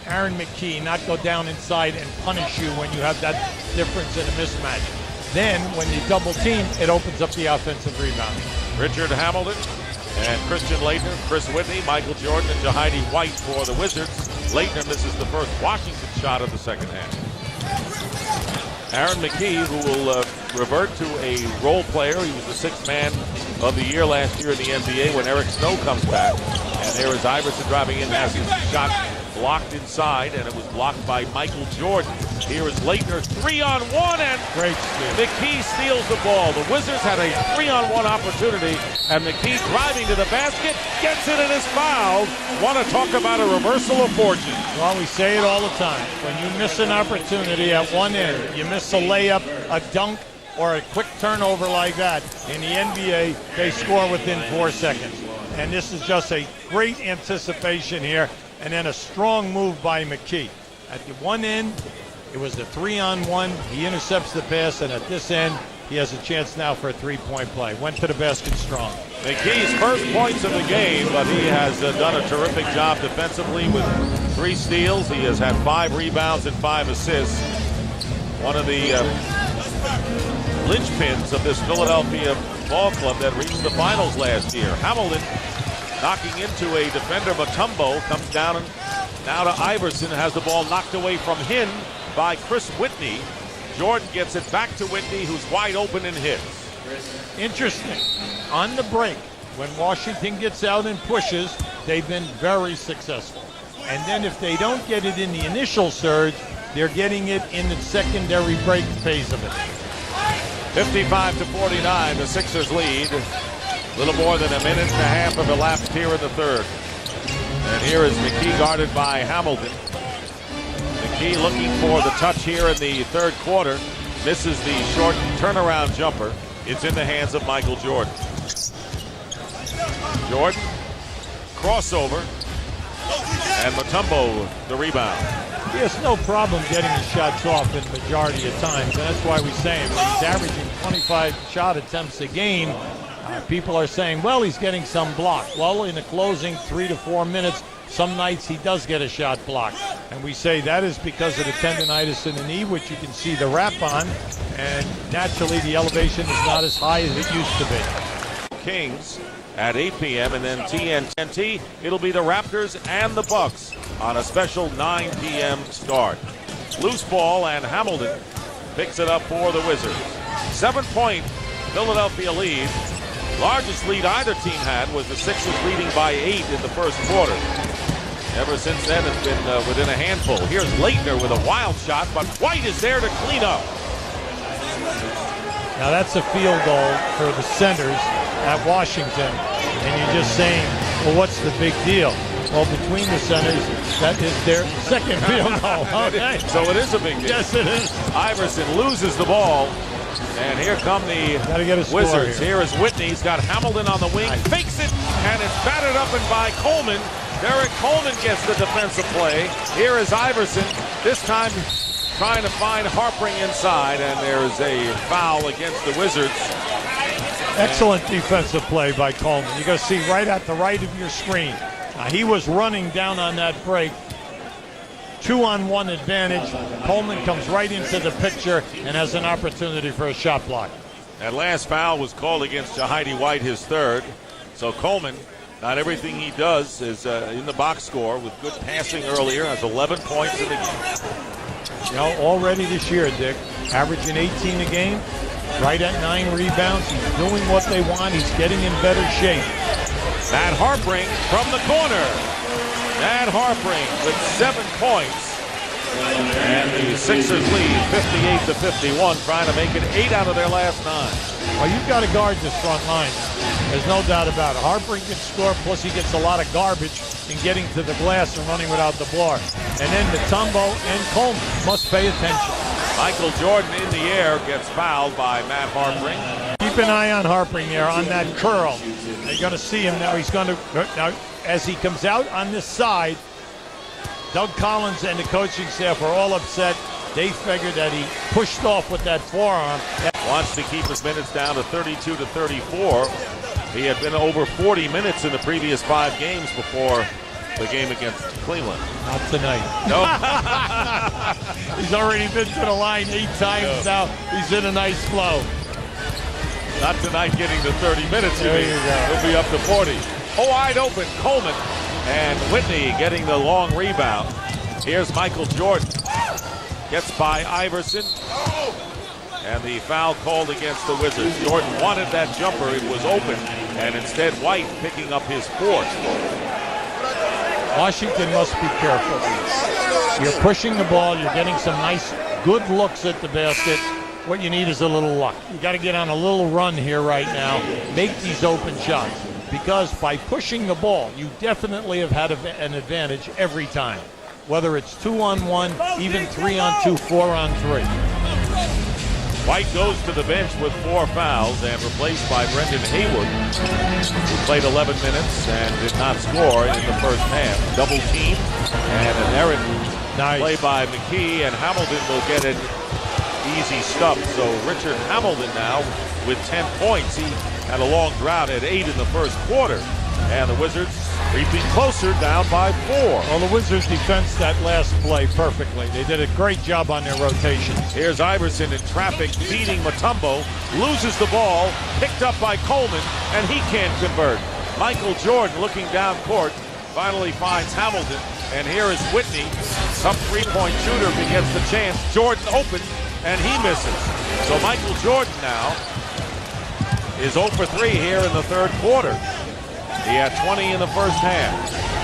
S1: Aaron McKee not go down inside and punish you when you have that difference in a mismatch. Then, when you double team, it opens up the offensive rebound.
S2: Richard Hamilton and Christian Laettner, Chris Whitney, Michael Jordan, and Jahidi White for the Wizards. Laettner misses the first Washington shot of the second half. Aaron McKee, who will revert to a role player. He was the 6th man of the year last year in the NBA when Eric Snow comes back. And there is Iverson driving in, has his shot blocked inside, and it was blocked by Michael Jordan. Here is Laettner, 3-on-1, and
S1: great steal.
S2: McKee steals the ball. The Wizards had a 3-on-1 opportunity, and McKee driving to the basket, gets it and is fouled. Want to talk about a reversal of fortune.
S1: Well, we say it all the time. When you miss an opportunity at one end, you miss a layup, a dunk, or a quick turnover like that, in the NBA, they score within 4 seconds. And this is just a great anticipation here, and then a strong move by McKee. At the one end, It was a 3-on-1. He intercepts the pass, and at this end, he has a chance now for a three-point play. Went to the basket strong.
S2: McKee's first points of the game, but he has done a terrific job defensively with 3 steals. He has had 5 rebounds and 5 assists. One of the linchpins of this Philadelphia ball club that reached the finals last year. Hamilton knocking into a defender. Mutombo comes down and now to Iverson, has the ball knocked away from him by Chris Whitney. Jordan gets it back to Whitney, who's wide open and hits.
S1: Interesting. On the break, when Washington gets out and pushes, they've been very successful. And then if they don't get it in the initial surge, they're getting it in the secondary break phase of it.
S2: 55-49, the Sixers lead. A little more than a minute and a half of elapsed here in the third. And here is McKee guarded by Hamilton. McKee looking for the touch here in the third quarter. Misses the short turnaround jumper. It's in the hands of Michael Jordan. Jordan, crossover, and Mutombo the rebound.
S1: He has no problem getting his shots off in the majority of times, and that's why we say him. When he's averaging 25 shot attempts a game, people are saying, well, he's getting some block. Well, in the closing 3 to 4 minutes, some nights he does get a shot blocked. And we say that is because of the tendonitis in the knee, which you can see the wrap on, and naturally the elevation is not as high as it used to be.
S2: Kings at 8 p.m. and then TNT. It'll be the Raptors and the Bucks on a special 9 p.m. start. Loose ball, and Hamilton picks it up for the Wizards. 7-point Philadelphia lead. Largest lead either team had was the Sixers leading by 8 in the first quarter. Ever since then, it's been within a handful. Here's Leitner with a wild shot, but White is there to clean up.
S1: Now that's a field goal for the centers at Washington, and you're just saying, well, what's the big deal? Well, between the centers, that is their second field goal. Okay.
S2: So it is a big deal.
S1: Yes, it is.
S2: Iverson loses the ball. And here come the Wizards. Here is Whitney. He's got Hamilton on the wing. Fakes it, and it's batted up and by Coleman. Derek Coleman gets the defensive play. Here is Iverson. This time trying to find Harpring inside, and there's a foul against the Wizards.
S1: Excellent defensive play by Coleman. You're going to see right at the right of your screen. He was running down on that break. 2-on-1 advantage. Coleman comes right into the picture and has an opportunity for a shot block.
S2: That last foul was called against Jahidi White, his third. So Coleman, not everything he does is in the box score, with good passing earlier, has 11 points in the game.
S1: You know, already this year, Dick, averaging 18 a game, right at 9 rebounds. He's doing what they want. He's getting in better shape.
S2: Matt Harpring from the corner. Matt Harpring with 7 points. And the Sixers lead 58-51, trying to make it 8 out of their last 9.
S1: Well, you've got to guard this front line. There's no doubt about it. Harpring can score, plus he gets a lot of garbage in getting to the glass and running without the ball. And then Mutombo and Coleman must pay attention.
S2: Michael Jordan in the air gets fouled by Matt Harpring.
S1: Keep an eye on Harpring there on that curl. You're going to see him now. He's going to now as he comes out on this side. Doug Collins and the coaching staff are all upset. They figured that he pushed off with that forearm.
S2: Wants to keep his minutes down to 32-34. He had been over 40 minutes in the previous 5 games before the game against Cleveland.
S1: Not tonight.
S2: No.
S1: He's already been to the line 8 times now. He's in a nice flow.
S2: Not tonight getting to 30 minutes.
S1: There you go.
S2: He'll be up to 40. Oh, wide open, Coleman. And Whitney getting the long rebound. Here's Michael Jordan. Gets by Iverson. And the foul called against the Wizards. Jordan wanted that jumper. It was open. And instead, White picking up his 4th.
S1: Washington must be careful. You're pushing the ball. You're getting some nice, good looks at the basket. What you need is a little luck. You got to get on a little run here right now. Make these open shots. Because by pushing the ball, you definitely have had an advantage every time. Whether it's 2-on-1, even 3-on-2, 4-on-3.
S2: White goes to the bench with 4 fouls and replaced by Brendan Haywood, who played 11 minutes and did not score in the first half. Double team and an errant
S1: Nice.
S2: Play by McKee, and Hamilton will get an easy stub. So Richard Hamilton now with 10 points. He had a long drought at 8 in the first quarter. And the Wizards creeping closer, down by 4.
S1: Well, the Wizards defense that last play perfectly. They did a great job on their rotations.
S2: Here's Iverson in traffic, beating Mutombo, loses the ball, picked up by Coleman, and he can't convert. Michael Jordan looking down court, finally finds Hamilton, and here is Whitney, tough three-point shooter, if he gets the chance. Jordan open, and he misses. So Michael Jordan now is 0 for 3 here in the third quarter. He had 20 in the first half.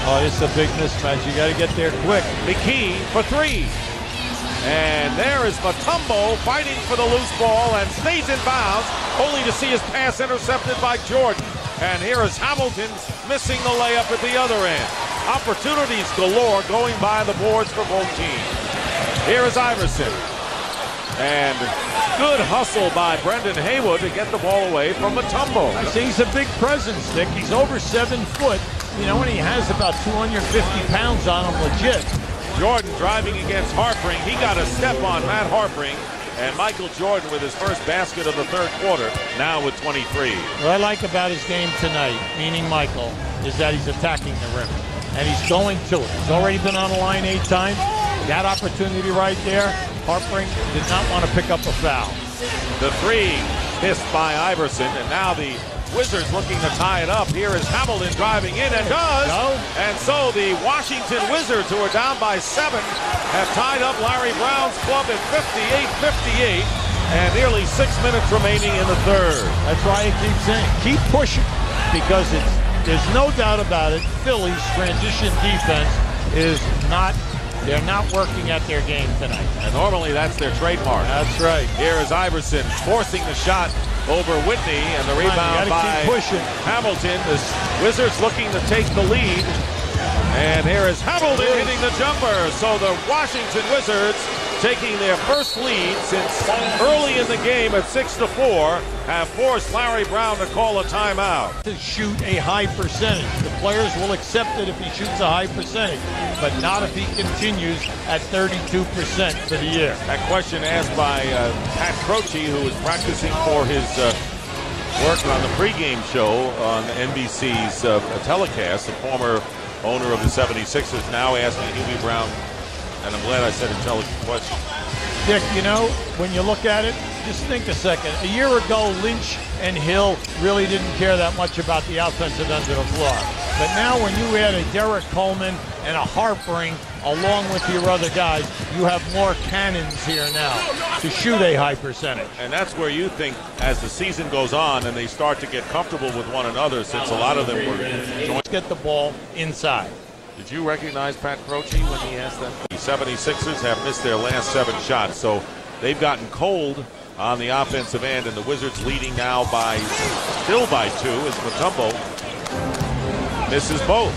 S1: Oh, this is a big mismatch. You got to get there quick.
S2: McKee for 3. And there is Mutombo fighting for the loose ball and stays in bounds, only to see his pass intercepted by Jordan. And here is Hamilton missing the layup at the other end. Opportunities galore going by the boards for both teams. Here is Iverson. And good hustle by Brendan Haywood to get the ball away from Mutombo.
S1: I see he's a big presence, Nick. He's over 7 foot. You know, and he has about 250 pounds on him legit.
S2: Jordan driving against Harpring. He got a step on Matt Harpring. And Michael Jordan with his first basket of the third quarter, now with 23.
S1: What I like about his game tonight, meaning Michael, is that he's attacking the rim. And he's going to it. He's already been on the line 8 times. That opportunity right there, Harpring did not want to pick up a foul.
S2: The 3 missed by Iverson, and now the Wizards looking to tie it up. Here is Hamilton driving in and does.
S1: No.
S2: And so the Washington Wizards, who are down by 7, have tied up Larry Brown's club at 58-58, and nearly 6 minutes remaining in the third.
S1: That's why I keep saying, keep pushing, because there's no doubt about it, Philly's transition defense is not, they're not working at their game tonight.
S2: And normally that's their trademark.
S1: That's right.
S2: Here is Iverson forcing the shot over Whitney, and the rebound by Hamilton. The Wizards looking to take the lead. And here is Hamilton hitting the jumper. So the Washington Wizards, taking their first lead since early in the game at 6-4, have forced Larry Brown to call a timeout.
S1: To shoot a high percentage. The players will accept it if he shoots a high percentage, but not if he continues at 32% for the year.
S2: That question asked by Pat Croce, who is practicing for his work on the pregame show on NBC's telecast, the former owner of the 76ers, now asking Hubie Brown, and I'm glad I said intelligent question.
S1: Dick, you know, when you look at it, just think a second. A year ago, Lynch and Hill really didn't care that much about the offensive end of the floor. But now when you add a Derek Coleman and a Harpring along with your other guys, you have more cannons here now to shoot a high percentage.
S2: And that's where you think, as the season goes on and they start to get comfortable with one another, since a lot of them were joined.
S1: Get the ball inside.
S2: Did you recognize Pat Croce when he asked them? The 76ers have missed their last 7 shots, so they've gotten cold on the offensive end, and the Wizards leading now by, still by 2, as Mutombo misses both.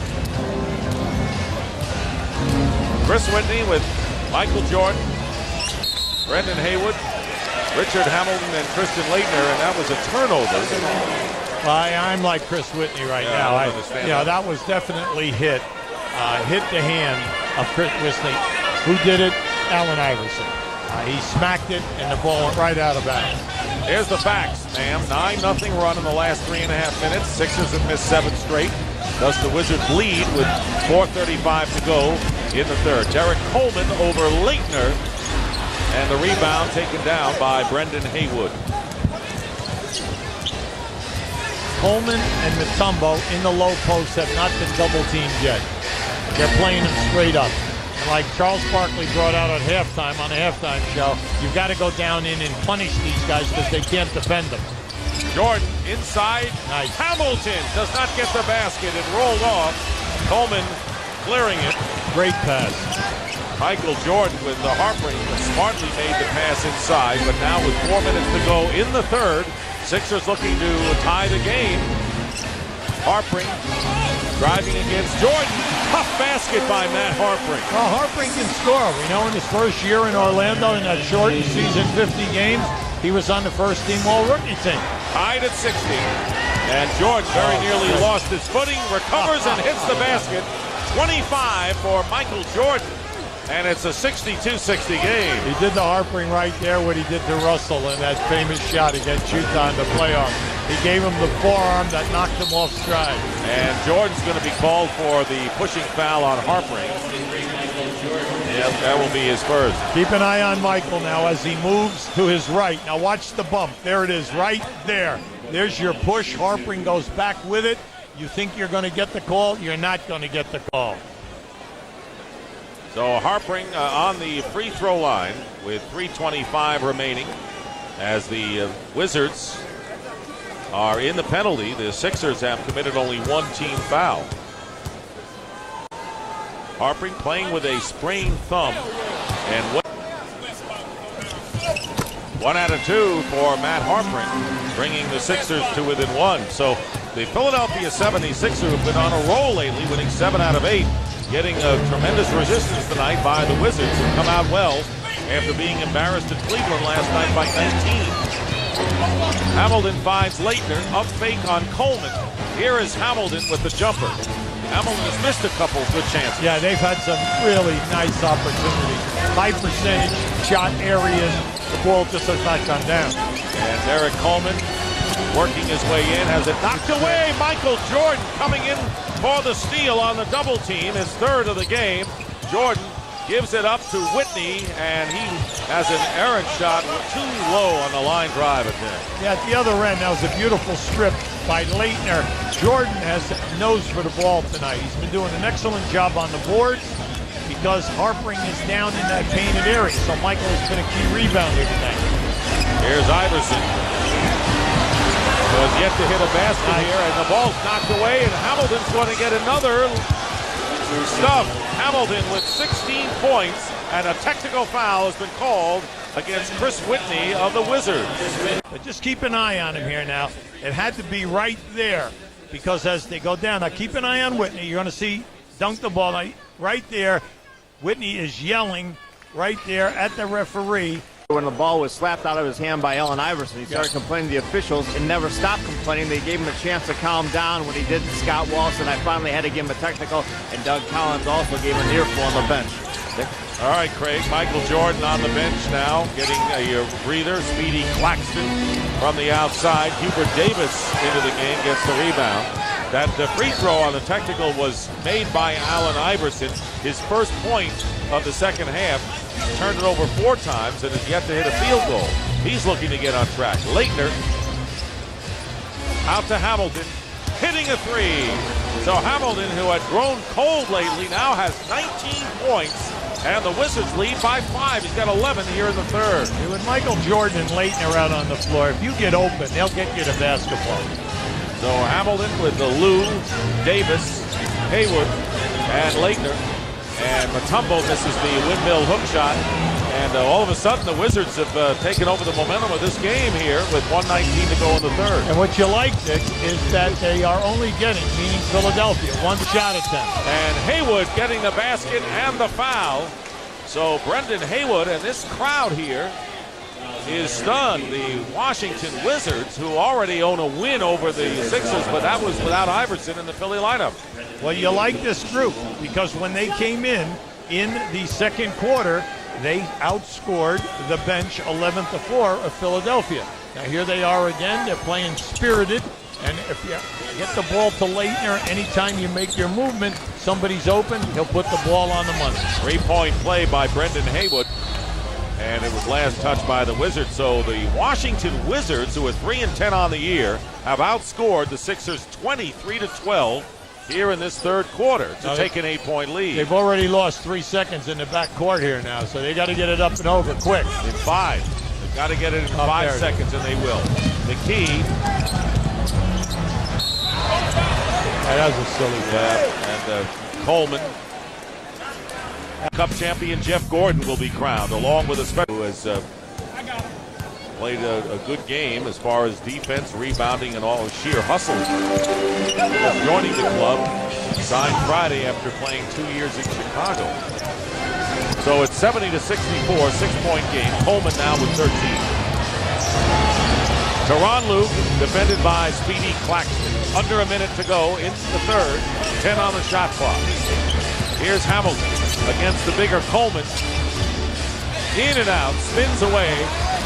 S2: Chris Whitney with Michael Jordan, Brendan Haywood, Richard Hamilton, and Christian Laettner, and that was a turnover.
S1: I'm like Chris Whitney right now. That was definitely hit the hand of Chris Whitney. Who did it? Allen Iverson. He smacked it, and the ball went right out of bounds.
S2: Here's the facts, ma'am. 9-0 run in the last 3.5 minutes. Sixers have missed 7 straight. Thus the Wizards lead with 4:35 to go in the third. Derek Coleman over Laettner, and the rebound taken down by Brendan Haywood.
S1: Coleman and Mutombo in the low post have not been double teamed yet. They're playing them straight up. And like Charles Barkley brought out at halftime on the halftime show, you've got to go down in and punish these guys because they can't defend them.
S2: Jordan inside.
S1: Nice.
S2: Hamilton does not get the basket. It rolled off. Coleman clearing it.
S1: Great pass.
S2: Michael Jordan with the Harpring smartly made the pass inside, but now with 4 minutes to go in the third, Sixers looking to tie the game. Harpring driving against Jordan. Tough basket by Matt Harpring.
S1: Well, Harpring can score. We know in his first year in Orlando, in that shortened season, 50 games, he was on the first team all-rookie team.
S2: Tied at 60. And Jordan very nearly lost his footing, recovers and hits the basket. 25 for Michael Jordan. And it's a 62-60 game.
S1: He did the harpering right there, what he did to Russell in that famous shot against Utah in the playoffs. He gave him the forearm that knocked him off stride.
S2: And Jordan's going to be called for the pushing foul on Harpering. Yep, that will be his first.
S1: Keep an eye on Michael now as he moves to his right. Now watch the bump. There it is, right there. There's your push. Harpering goes back with it. You think you're going to get the call? You're not going to get the call.
S2: So Harpering on the free throw line with 3:25 remaining as the Wizards are in the penalty. The Sixers have committed only one team foul. Harpering playing with a sprained thumb. And 1 out of 2 for Matt Harpering, bringing the Sixers to within 1. So the Philadelphia 76ers have been on a roll lately, winning 7 out of 8. Getting a tremendous resistance tonight by the Wizards, who come out well after being embarrassed in Cleveland last night by 19. Hamilton finds Leitner, up fake on Coleman. Here is Hamilton with the jumper. Hamilton has missed a couple good chances.
S1: Yeah, they've had some really nice opportunities. High percentage shot areas. The ball just has not gone down.
S2: And Derek Coleman working his way in, has it knocked away. Michael Jordan coming in for the steal on the double team, his third of the game. Jordan gives it up to Whitney, and he has an errant shot too low on the line drive attempt.
S1: Yeah, at the other end, that was a beautiful strip by Leitner. Jordan has nose for the ball tonight. He's been doing an excellent job on the boards because Harpering is down in that painted area. So Michael has been a key rebounder tonight.
S2: Here's Iverson. Was yet to hit a basket here, and the ball's knocked away, and Hamilton's going to get another stuff. Hamilton with 16 points, and a technical foul has been called against Chris Whitney of the Wizards.
S1: But just keep an eye on him here now. It had to be right there because as they go down, now keep an eye on Whitney. You're going to see dunk the ball right there. Whitney is yelling right there at the referee.
S3: When the ball was slapped out of his hand by Allen Iverson, he started complaining to the officials and never stopped complaining. They gave him a chance to calm down when he did Scott Walsh, and I finally had to give him a technical, and Doug Collins also gave him an earful on the bench.
S2: All right, Craig. Michael Jordan on the bench now, getting a breather. Speedy Claxton from the outside. Hubert Davis into the game, gets the rebound. That free throw on the technical was made by Allen Iverson. His first point of the second half. Turned it over 4 times and has yet to hit a field goal. He's looking to get on track. Leitner out to Hamilton, hitting a 3. So Hamilton, who had grown cold lately, now has 19 points, and the Wizards lead by 5. He's got 11 here in the third.
S1: With Michael Jordan and Leitner out on the floor, if you get open, they'll get you to basketball.
S2: So Hamilton with the Lou, Davis, Haywood, and Leitner. And Mutombo misses the windmill hook shot. And all of a sudden, the Wizards have taken over the momentum of this game here with 1:19 to go in the third.
S1: And what you like, Dick, is that they are only getting, meaning Philadelphia, 1 shot attempt.
S2: And Haywood getting the basket and the foul. So Brendan Haywood and this crowd here is stunned. The Washington Wizards, who already own a win over the Sixers, but that was without Iverson in the Philly lineup.
S1: Well, you like this group because when they came in the second quarter, they outscored the bench 11-4 of Philadelphia. Now here they are again. They're playing spirited, and if you get the ball to Leitner, anytime you make your movement, somebody's open, he'll put the ball on the money.
S2: 3-point play by Brendan Haywood. And it was last touched by the Wizards. So the Washington Wizards, who are 3-10 on the year, have outscored the Sixers 23-12 here in this third quarter to take an 8-point lead.
S1: They've already lost 3 seconds in the back court here now, so they got to get it up and over quick.
S2: In 5. They've got to get it in 5 seconds, and they will. The key.
S1: That was a silly
S2: foul. And Coleman. Cup champion Jeff Gordon will be crowned, along with a special who has played a good game as far as defense, rebounding, and all sheer hustle. Joining the club, signed Friday after playing 2 years in Chicago. So it's 70-64, 6-point game. Coleman now with 13. Tyronn Lue defended by Speedy Claxton. Under a minute to go in the third. 10 on the shot clock. Here's Hamilton. against the bigger Coleman. In and out, spins away.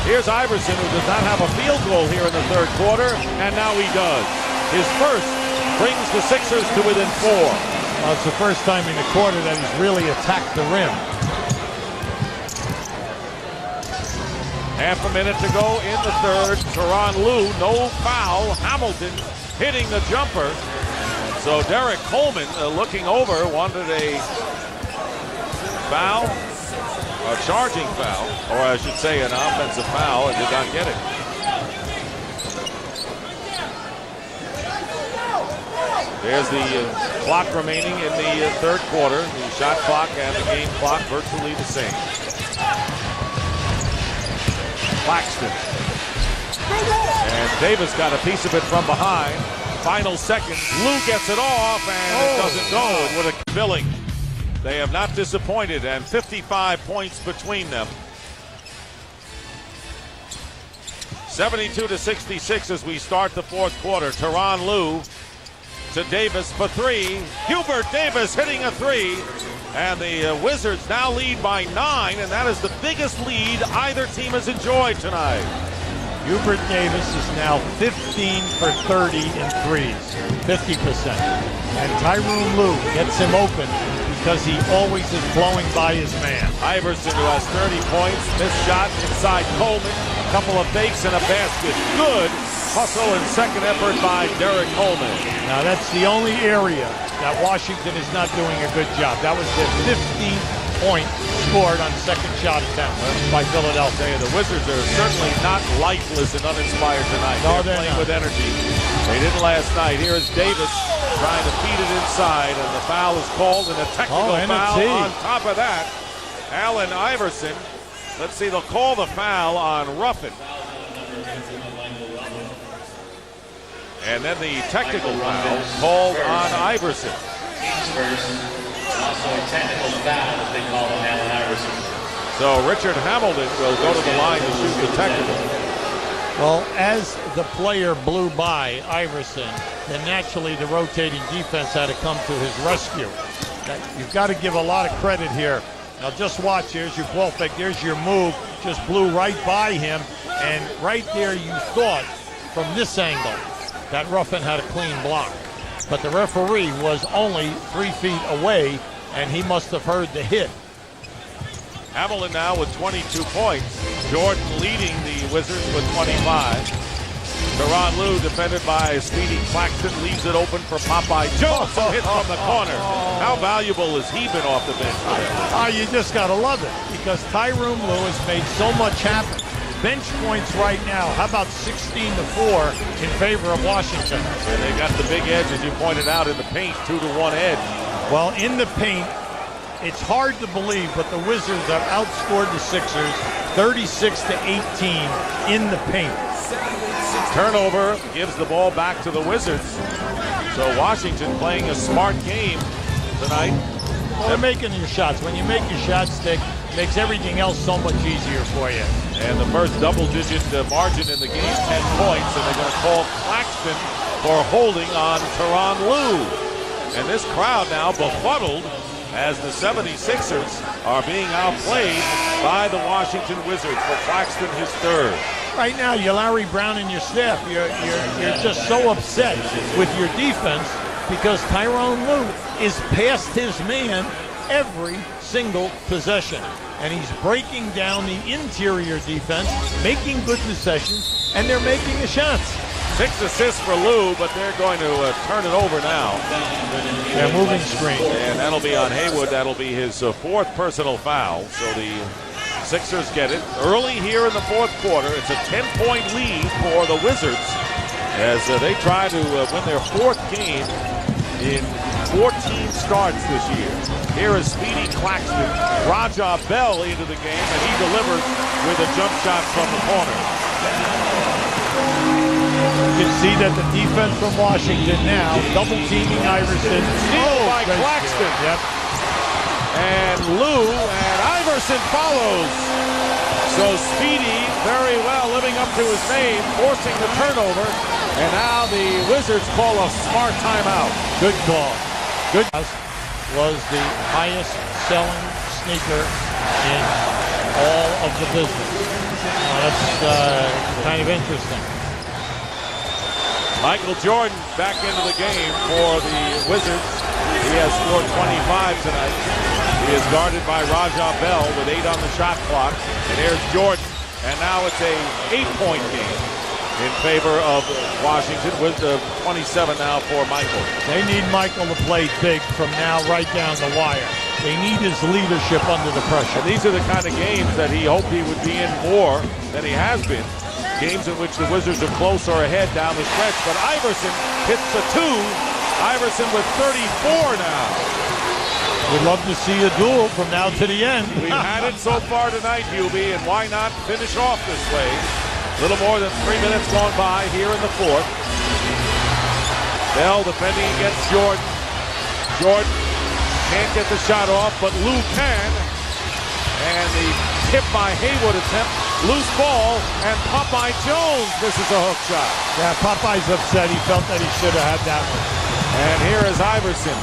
S2: Here's Iverson, who does not have a field goal here in the third quarter, and now he does. His first brings the Sixers to within 4.
S1: Well, it's the first time in the quarter that he's really attacked the rim.
S2: Half a minute to go in the third. Tyronn Lue, no foul. Hamilton hitting the jumper. So Derek Coleman looking over, wanted a foul, a charging foul, or I should say an offensive foul, and did not get it. There's the clock remaining in the third quarter. The shot clock and the game clock virtually the same. Claxton. And Davis got a piece of it from behind. Final seconds. Lue gets it off, and it doesn't go. With a filling. They have not disappointed, and 55 points between them. 72-66 as we start the fourth quarter. Tyronn Lue to Davis for 3. Hubert Davis hitting a 3. And the Wizards now lead by 9, and that is the biggest lead either team has enjoyed tonight.
S1: Hubert Davis is now 15 for 30 in threes, 50%. And Tyronn Lue gets him open because he always is blowing by his man.
S2: Iverson, who has 30 points, missed shot inside Coleman, a couple of fakes and a basket. Good hustle and second effort by Derek Coleman.
S1: Now that's the only area that Washington is not doing a good job. That was the 15th point scored on second shot attempt by Philadelphia.
S2: The Wizards are certainly not lifeless and uninspired tonight.
S1: No,
S2: they're playing with energy. They didn't last night. Here is Davis trying to feed it inside, and the foul is called, and a technical foul on top of that. Allen Iverson. Let's see, they'll call the foul on Ruffin. And then the technical foul called on Iverson.
S7: Also a technical foul that they call on Allen Iverson.
S2: So Richard Hamilton will go to the line to shoot the technical.
S1: Well, as the player blew by Iverson, then naturally the rotating defense had to come to his rescue. You've got to give a lot of credit here. Now just watch, here's your ball fake, there's your move, just blew right by him, and right there you thought from this angle that Ruffin had a clean block. But the referee was only 3 feet away, and he must have heard the hit.
S2: Hamilton now with 22 points. Jordan leading the Wizards with 25. Tyronn Lue defended by Speedy Claxton, leaves it open for Popeye Jones, who hits from the corner. How valuable has he been off the bench?
S1: You just got to love it, because Tyronn Lue has made so much happen. Bench points right now, how about 16-4 in favor of Washington?
S2: And they got the big edge, as you pointed out, in the paint, 2-to-1 edge.
S1: Well, in the paint, it's hard to believe, but the Wizards have outscored the Sixers 36-18 in the paint.
S2: Turnover gives the ball back to the Wizards. So Washington playing a smart game tonight.
S1: Well, they're making your shots. When you make your shot stick, it makes everything else so much easier for you.
S2: And the first double-digit margin in the game, 10 points, and they're going to call Claxton for holding on Tyronn Lue. And this crowd now befuddled as the 76ers are being outplayed by the Washington Wizards. For Claxton, his third.
S1: Right now, you're Larry Brown and your staff. You're just so upset with your defense because Tyronn Lue is past his man every single possession. And he's breaking down the interior defense, making good possessions, and they're making the shots.
S2: 6 assists for Lue, but they're going to turn it over now.
S1: Yeah, moving screen.
S2: And that'll be on Haywood. That'll be his fourth personal foul. So the Sixers get it early here in the fourth quarter. It's a 10-point lead for the Wizards as they try to win their fourth game in 14 starts this year. Here is Speedy Claxton. Raja Bell into the game, and he delivers with a jump shot from the corner.
S1: You can see that the defense from Washington now double-teaming Iverson.
S2: Steal by Claxton.
S1: Yep.
S2: And Lue and Iverson follows. So Speedy very well living up to his name, forcing the turnover. And now the Wizards call a smart timeout.
S1: Good call. Good. Was the highest best-selling sneaker in all of the business. That's kind of interesting.
S2: Michael Jordan back into the game for the Wizards. He has scored 25 tonight. He is guarded by Raja Bell with 8 on the shot clock. And here's Jordan. And now it's a 8-point game in favor of Washington with the 27 now for Michael.
S1: They need Michael to play big from now right down the wire. They need his leadership under the pressure.
S2: And these are the kind of games that he hoped he would be in more than he has been. Games in which the Wizards are close or ahead down the stretch. But Iverson hits the 2. Iverson with 34 now.
S1: We'd love to see a duel from now to the end.
S2: We've had it so far tonight, Hubie, and why not finish off this way? A little more than 3 minutes gone by here in the fourth. Bell defending against Jordan. Jordan can't get the shot off, but Lou can. And the tip by Haywood attempt. Loose ball, and Popeye Jones misses a hook shot.
S1: Yeah, Popeye's upset. He felt that he should have had that one.
S2: And here is Iverson.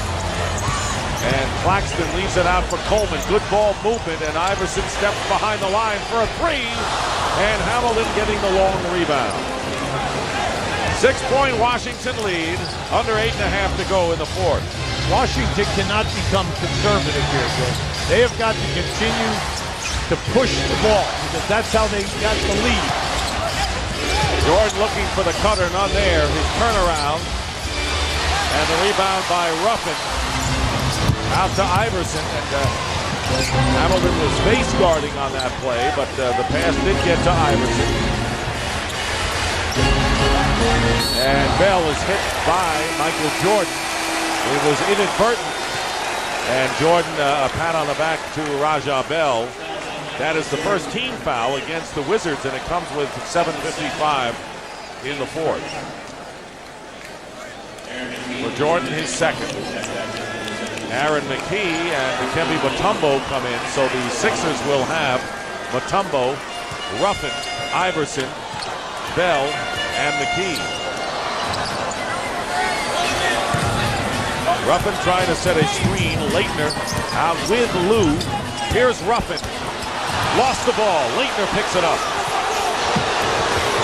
S2: And Claxton leaves it out for Coleman. Good ball movement, and Iverson steps behind the line for a 3. And Hamilton getting the long rebound. 6-point Washington lead. Under 8.5 to go in the fourth.
S1: Washington cannot become conservative here, Bill. They have got to continue to push the ball, because that's how they got the lead.
S2: Jordan looking for the cutter, none there. His turnaround. And the rebound by Ruffin. Out to Iverson. And Hamilton was face guarding on that play, but the pass did get to Iverson. And Bell is hit by Michael Jordan. It was inadvertent. And Jordan, a pat on the back to Raja Bell. That is the first team foul against the Wizards, and it comes with 7:55 in the fourth. For Jordan, his second. Aaron McKee and Dikembe Mutombo come in, so the Sixers will have Mutombo, Ruffin, Iverson, Bell, and McKee. Ruffin trying to set a screen. Leitner out with Lou. Here's Ruffin. Lost the ball. Leitner picks it up.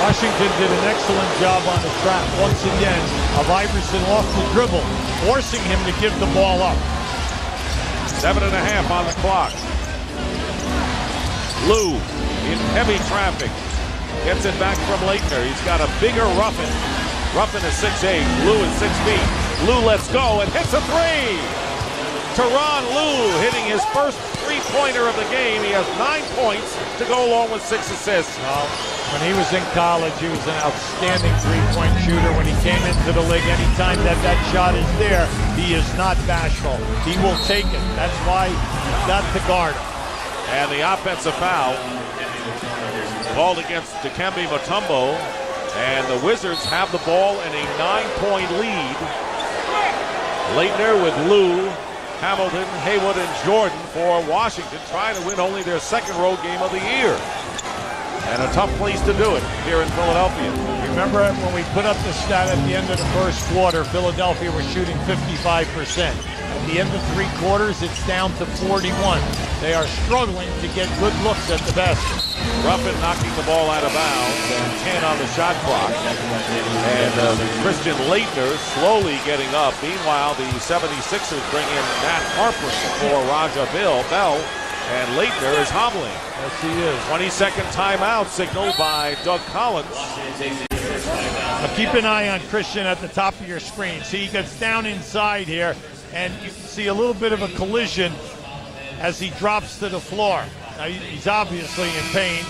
S1: Washington did an excellent job on the trap once again of Iverson off the dribble, forcing him to give the ball up.
S2: 7.5 on the clock. Lou in heavy traffic. Gets it back from Leitner. He's got a bigger Ruffin. Ruffin is 6'8". Lou is 6 feet. Lou lets go and hits a 3. Tyronn Lue hitting his first three-pointer of the game. He has 9 points to go along with 6 assists.
S1: Well, when he was in college, he was an outstanding three-point shooter. When he came into the league, anytime that shot is there, he is not bashful. He will take it. That's why he's got to guard him.
S2: And the offensive foul called against Dikembe Mutombo. And the Wizards have the ball in a 9-point lead. Leitner with Lou, Hamilton, Haywood, and Jordan for Washington, trying to win only their second road game of the year. And a tough place to do it here in Philadelphia.
S1: Remember when we put up the stat at the end of the first quarter, Philadelphia was shooting 55%. At the end of 3 quarters, it's down to 41. They are struggling to get good looks at the basket.
S2: Ruffin knocking the ball out of bounds, and 10 on the shot clock. And Christian Leitner slowly getting up. Meanwhile, the 76ers bring in Matt Harper for Raja Bell, and Leitner is hobbling.
S1: Yes, he is.
S2: 22nd timeout signaled by Doug Collins.
S1: Now keep an eye on Christian at the top of your screen. See, he gets down inside here, and you can see a little bit of a collision as he drops to the floor. Now, he's obviously in pain.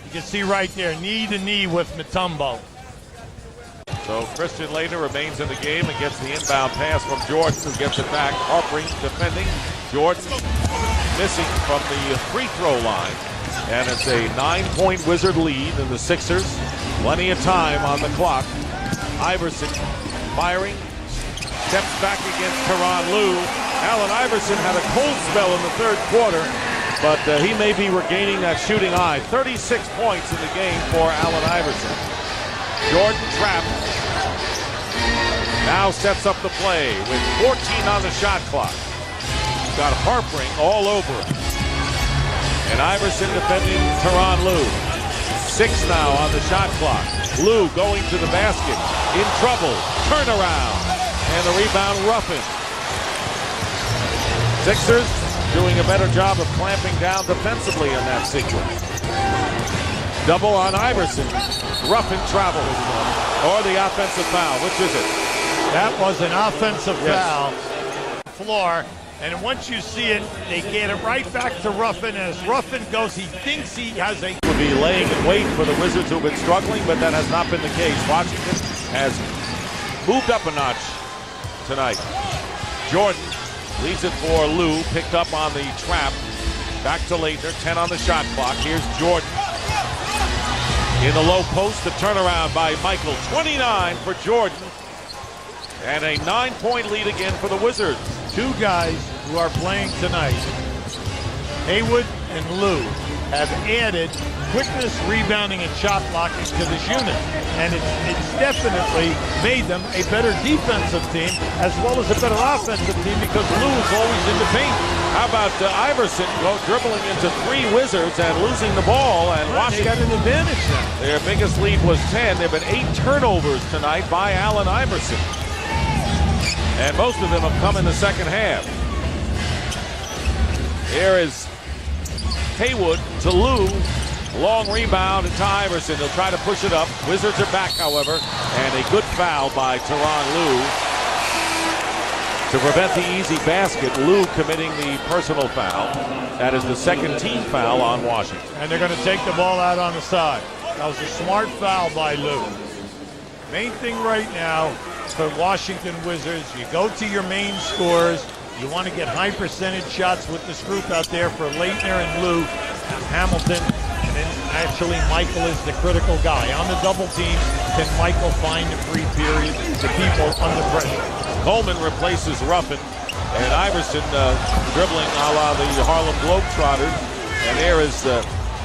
S1: You can see right there, knee to knee with Mutombo.
S2: So Christian Leitner remains in the game and gets the inbound pass from Jordan, who gets it back. Harper defending. Jordan missing from the free throw line. And it's a 9-point Wizard lead in the Sixers. Plenty of time on the clock. Iverson firing. Steps back against Tyronn Lue. Allen Iverson had a cold spell in the third quarter, but he may be regaining that shooting eye. 36 points in the game for Allen Iverson. Jordan trapped. Now sets up the play with 14 on the shot clock. got harpering all over him. And Iverson defending Tyronn Lue. 6 now on the shot clock. Lue going to the basket. In trouble. Turnaround. And the rebound Ruffin. Sixers doing a better job of clamping down defensively in that sequence. Double on Iverson. Ruffin travels. Or the offensive foul. Which is it?
S1: That was an offensive foul. Floor. And once you see it, they get it right back to Ruffin. And as Ruffin goes, he thinks he has a...
S2: Would be laying in wait for the Wizards who've been struggling, but that has not been the case. Washington has moved up a notch tonight. Jordan leaves it for Lue, picked up on the trap. Back to Leitner, 10 on the shot clock. Here's Jordan. In the low post, the turnaround by Michael. 29 for Jordan. And a 9-point lead again for the Wizards.
S1: 2 guys who are playing tonight, Haywood and Lue, have added quickness, rebounding, and shot blocking to this unit. And it's definitely made them a better defensive team as well as a better offensive team because Lue is always in the paint.
S2: How about Iverson dribbling into 3 Wizards and losing the ball, and Washington
S1: got an advantage now.
S2: Their biggest lead was 10. There have been 8 turnovers tonight by Allen Iverson. And most of them have come in the second half. Here is Haywood to Lue. Long rebound to Iverson. They'll try to push it up. Wizards are back, however. And a good foul by Tyronn Lue. To prevent the easy basket, Lue committing the personal foul. That is the second team foul on Washington.
S1: And they're going to take the ball out on the side. That was a smart foul by Lue. Main thing right now for Washington Wizards, you go to your main scorers. You want to get high percentage shots with this group out there for Leitner and Lue, Hamilton, and then actually Michael is the critical guy. On the double team, can Michael find the free period to people under pressure?
S2: Coleman replaces Ruffin, and Iverson dribbling a la the Harlem Globetrotters. And there is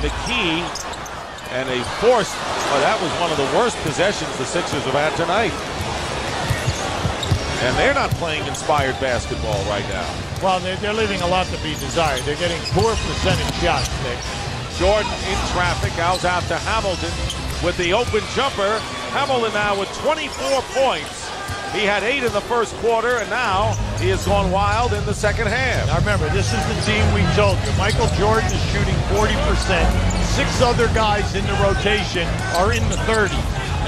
S2: McKee, and a forced, that was one of the worst possessions the Sixers have had tonight. And they're not playing inspired basketball right now.
S1: Well, they're leaving a lot to be desired. They're getting poor percentage shots, Nick.
S2: Jordan in traffic, out to Hamilton with the open jumper. Hamilton now with 24 points. He had 8 in the first quarter, and now he has gone wild in the second half.
S1: Now remember, this is the team we told you. Michael Jordan is shooting 40%. 6 other guys in the rotation are in the 30s.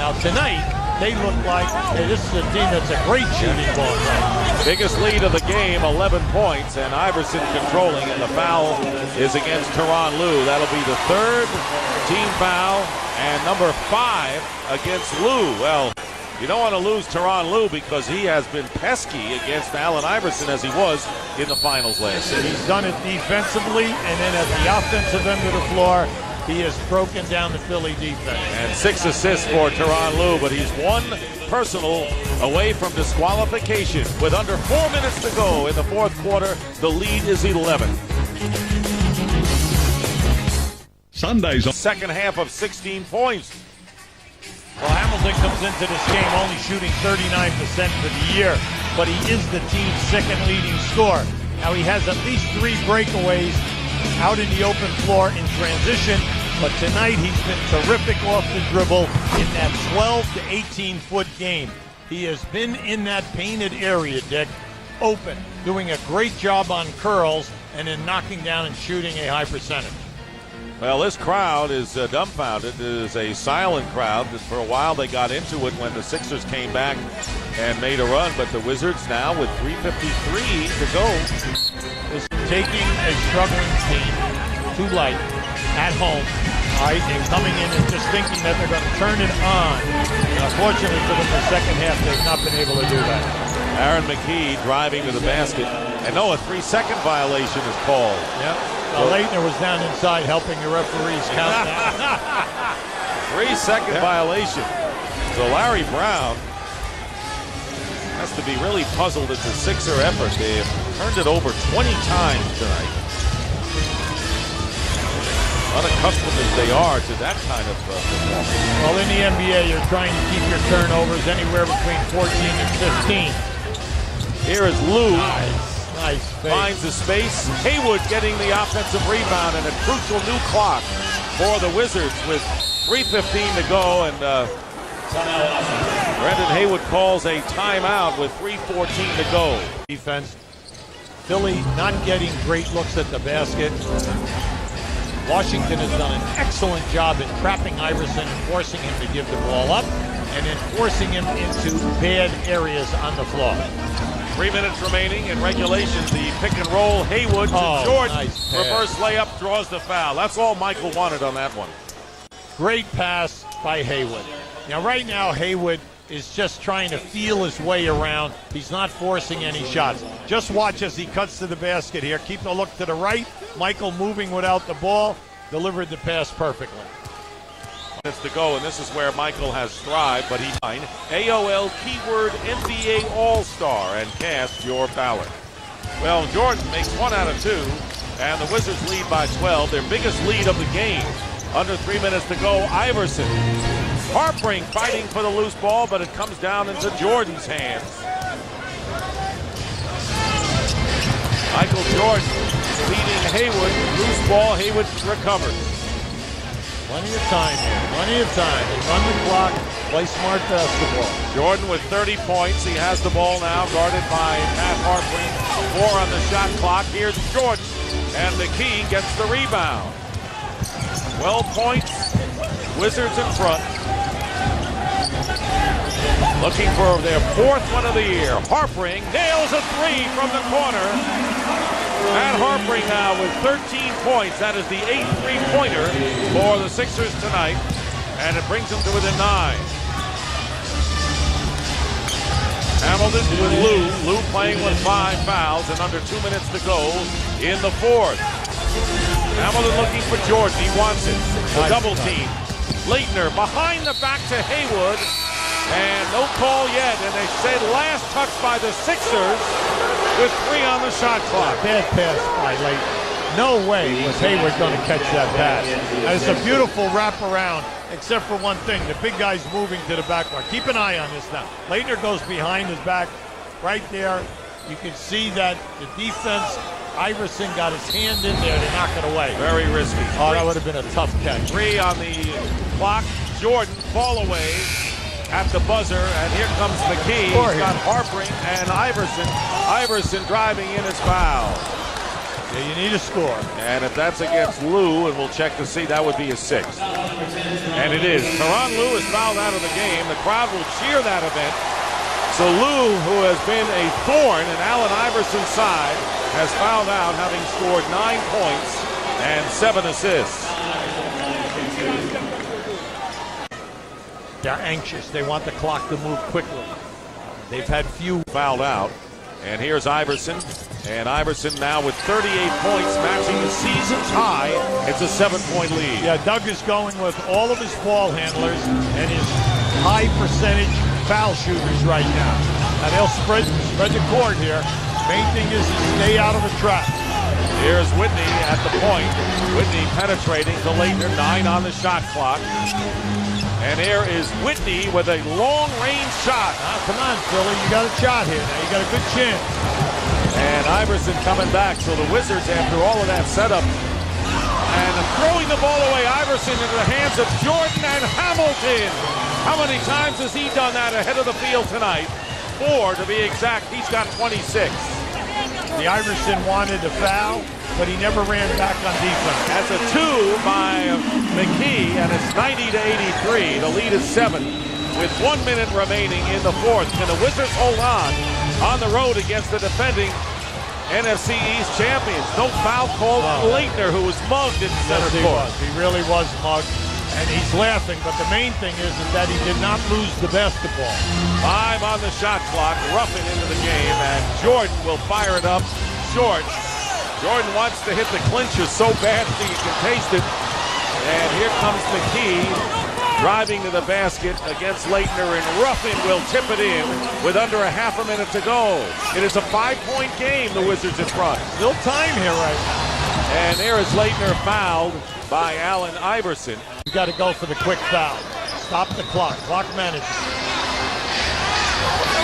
S1: Now tonight, they look like, hey, this is a team that's a great shooting ball right.
S2: Biggest lead of the game, 11 points, and Iverson controlling, and the foul is against Tyronn Lue. That'll be the 3rd team foul, and number 5 against Lue. Well, you don't want to lose Tyronn Lue because he has been pesky against Allen Iverson as he was in the finals last season.
S1: He's done it defensively, and then at the offensive end of the floor, he has broken down the Philly defense.
S2: And 6 assists for Tyronn Lue, but he's 1 personal away from disqualification. With under 4 minutes to go in the 4th quarter, the lead is 11.
S8: Sundays.
S2: Second half of 16 points.
S1: Well, Hamilton comes into this game only shooting 39% for the year, but he is the team's 2nd leading scorer. Now he has at least 3 breakaways out in the open floor in transition, but tonight he's been terrific off the dribble in that 12 to 18 foot game. He has been in that painted area, Dick, open, doing a great job on curls and then knocking down and shooting a high percentage.
S2: Well, this crowd is dumbfounded. It is a silent crowd. For a while they got into it when the Sixers came back and made a run, but the Wizards now with 3:53 to go
S1: is taking a struggling team to light at home, all right, and coming in and just thinking that they're going to turn it on. And unfortunately for them, the second half, they've not been able to do that.
S2: Aaron McKee driving to the basket, and no, a 3-second violation is called.
S1: Yep. Leitner was down inside helping the referees count that.
S2: 3-second violation. So Larry Brown has to be really puzzled at the Sixer effort. They have turned it over 20 times tonight. Unaccustomed as they are to that kind of performance.
S1: Well, in the NBA, you're trying to keep your turnovers anywhere between 14 and 15.
S2: Here is Lue.
S1: Nice fake.
S2: finds the space. Haywood getting the offensive rebound and a crucial new clock for the Wizards with 3:15 to go. And Brendan Haywood calls a timeout with 3:14 to go.
S1: Defense. Philly not getting great looks at the basket. Washington has done an excellent job in trapping Iverson and forcing him to give the ball up and then forcing him into bad areas on the floor.
S2: 3 minutes remaining in regulation. The pick and roll. Haywood to Jordan.
S1: Nice pass.
S2: Reverse layup, draws the foul. That's all Michael wanted on that one.
S1: Great pass by Haywood. Now, right now, Haywood is just trying to feel his way around. He's not forcing any shots. Just watch as he cuts to the basket here. Keep a look to the right. Michael moving without the ball. Delivered the pass perfectly.
S2: Minutes to go, and this is where Michael has thrived, but he's fine. AOL keyword NBA All-Star and cast your ballot. Well, Jordan makes 1 out of 2, and the Wizards lead by 12, their biggest lead of the game. Under 3 minutes to go, Iverson. Harpring fighting for the loose ball, but it comes down into Jordan's hands. Michael Jordan leading Haywood. Loose ball, Haywood recovers.
S1: Plenty of time here. Plenty of time. They run the clock. Play smart basketball.
S2: Jordan with 30 points. He has the ball now, guarded by Matt Harpring. 4 on the shot clock. Here's Jordan, and McKee gets the rebound. 12 points. Wizards in front. Looking for their 4th one of the year. Harpring nails a 3 from the corner. And Harpring now with 13 points. That is the 8th three-pointer for the Sixers tonight. And it brings them to within 9. Hamilton with Lou. Lou playing with 5 fouls and under 2 minutes to go in the 4th. Hamilton looking for Jordan. He wants it. The double team. Leitner behind the back to Haywood. And no call yet. And they said last touch by the Sixers with 3 on the shot clock.
S1: Bad pass by Leitner. No way was Haywood going to catch that pass. And it's a beautiful wraparound, except for one thing. The big guy's moving to the backboard. Keep an eye on this now. Leitner goes behind his back right there. You can see that the defense, Iverson got his hand in there to knock it away.
S2: Very risky.
S1: Oh, that would have been a tough catch.
S2: 3 on the clock. Jordan, fall away at the buzzer, and here comes McKee. He's got Harpring and Iverson. Iverson driving in his foul.
S1: Yeah, you need a score.
S2: And if that's against Lou, and we'll check to see, that would be his 6th. And it is. Tyronn Lue is fouled out of the game. The crowd will cheer that event. So Lou, who has been a thorn in Allen Iverson's side, has fouled out, having scored 9 points and 7 assists.
S1: They're anxious. They want the clock to move quickly. They've had few
S2: fouled out. And here's Iverson. And Iverson now with 38 points, matching the season's high. It's a 7-point lead.
S1: Yeah, Doug is going with all of his ball handlers and his high percentage foul shooters right now. And they'll spread the court here. Main thing is to stay out of the trap.
S2: Here's Whitney at the point. Whitney penetrating to Leitner, 9 on the shot clock. And here is Whitney with a long-range shot.
S1: Come on, Philly, you got a shot here. Now you got a good chance.
S2: And Iverson coming back. So the Wizards, after all of that setup, and throwing the ball away, Iverson into the hands of Jordan and Hamilton. How many times has he done that ahead of the field tonight? 4 to be exact. He's got 26.
S1: The Iverson wanted a foul, but he never ran back on defense.
S2: That's a 2 by McKee, and it's 90 to 83. The lead is 7 with 1 minute remaining in the 4th. Can the Wizards hold on the road against the defending NFC East champions? No foul called on Leitner, who was mugged in center court.
S1: He really was mugged, and he's laughing, but the main thing is that he did not lose the basketball.
S2: 5 on the shot clock, roughing into the game, and Jordan will fire it up short. Jordan wants to hit the clincher so badly you can taste it. And here comes McKee driving to the basket against Leitner, and Ruffin will tip it in with under a half a minute to go. It is a 5-point game, the Wizards in front.
S1: Still time here right now.
S2: And there is Leitner fouled by Allen Iverson.
S1: You got to go for the quick foul. Stop the clock. Clock management.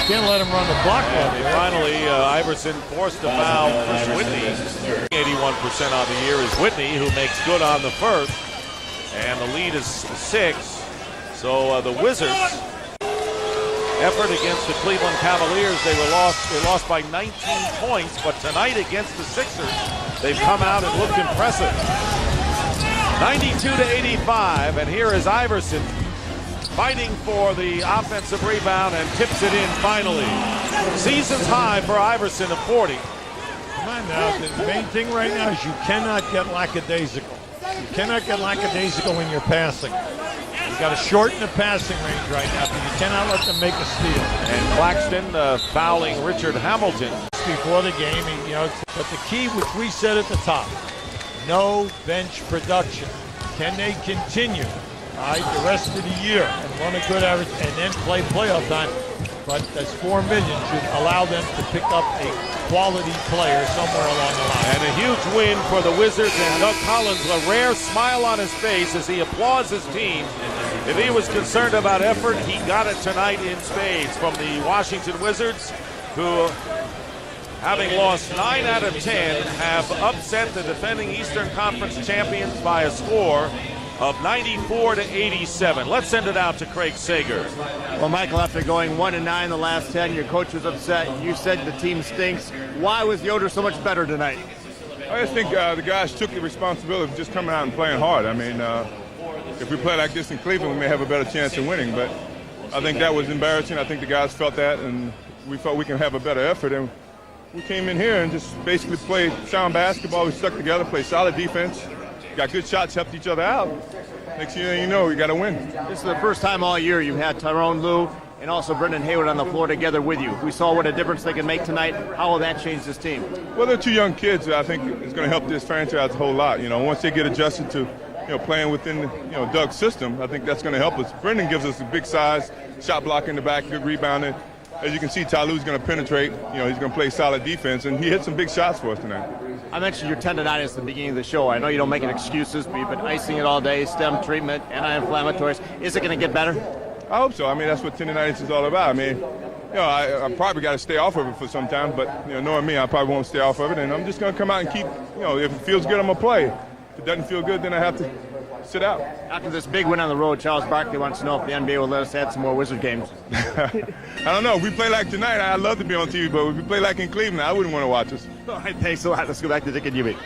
S1: can't let him run the block up there.
S2: Finally, Iverson forced a foul. Chris Whitney, 81% on the year is Whitney, who makes good on the first. And the lead is 6. So the Wizards' effort against the Cleveland Cavaliers, they lost by 19 points. But tonight against the Sixers, they've come out and looked impressive. 92-85, and here is Iverson fighting for the offensive rebound and tips it in finally. Season's high for Iverson of 40.
S1: Come on now, the main thing right now is you cannot get lackadaisical. You cannot get lackadaisical in your passing. You got to shorten the passing range right now, but you cannot let them make a steal.
S2: And Claxton fouling Richard Hamilton.
S1: Before the game, but the key, which we said at the top, no bench production. Can they continue, the rest of the year and run a good average and then play playoff time? But that's $4 million should allow them to pick up a quality player somewhere along the line.
S2: And a huge win for the Wizards, and Doug Collins, a rare smile on his face as he applauds his team. If he was concerned about effort, he got it tonight in spades from the Washington Wizards, who, having lost 9 out of 10, have upset the defending Eastern Conference champions by a score of 94-87. Let's send it out to Craig Sager.
S3: Well, Michael, after going 1-9 the last 10, your coach was upset. You said the team stinks. Why was Yoder so much better tonight?
S4: I just think the guys took the responsibility of just coming out and playing hard. I mean, if we play like this in Cleveland, we may have a better chance of winning. But I think that was embarrassing. I think the guys felt that, and we felt we can have a better effort. And we came in here and just basically played sound basketball. We stuck together, played solid defense, got good shots, helped each other out. Next thing you know, we got to win.
S3: This is the first time all year you've had Tyrone Lue and also Brendan Hayward on the floor together with you. We saw what a difference they can make tonight. How will that change this team?
S4: Well, they're 2 young kids. I think it's going to help this franchise a whole lot. Once they get adjusted to, playing within, Doug's system, I think that's going to help us. Brendan gives us a big size, shot block in the back, good rebounding. As you can see, Ty Lue's going to penetrate. He's going to play solid defense, and he hit some big shots for us tonight.
S3: I mentioned your tendonitis at the beginning of the show. I know you don't make it excuses, but you've been icing it all day, stem treatment, anti-inflammatories. Is it going to get better?
S4: I hope so. I mean, that's what tendonitis is all about. I mean, I probably got to stay off of it for some time, but, knowing me, I probably won't stay off of it, and I'm just going to come out and keep, if it feels good, I'm going to play. If it doesn't feel good, then I have to sit out.
S3: After this big win on the road, Charles Barkley wants to know if the NBA will let us add some more Wizard games.
S4: I don't know. If we play like tonight, I'd love to be on TV, but if we play like in Cleveland, I wouldn't want to watch us.
S3: All right, thanks a lot. Let's go back to Dick and Ewing.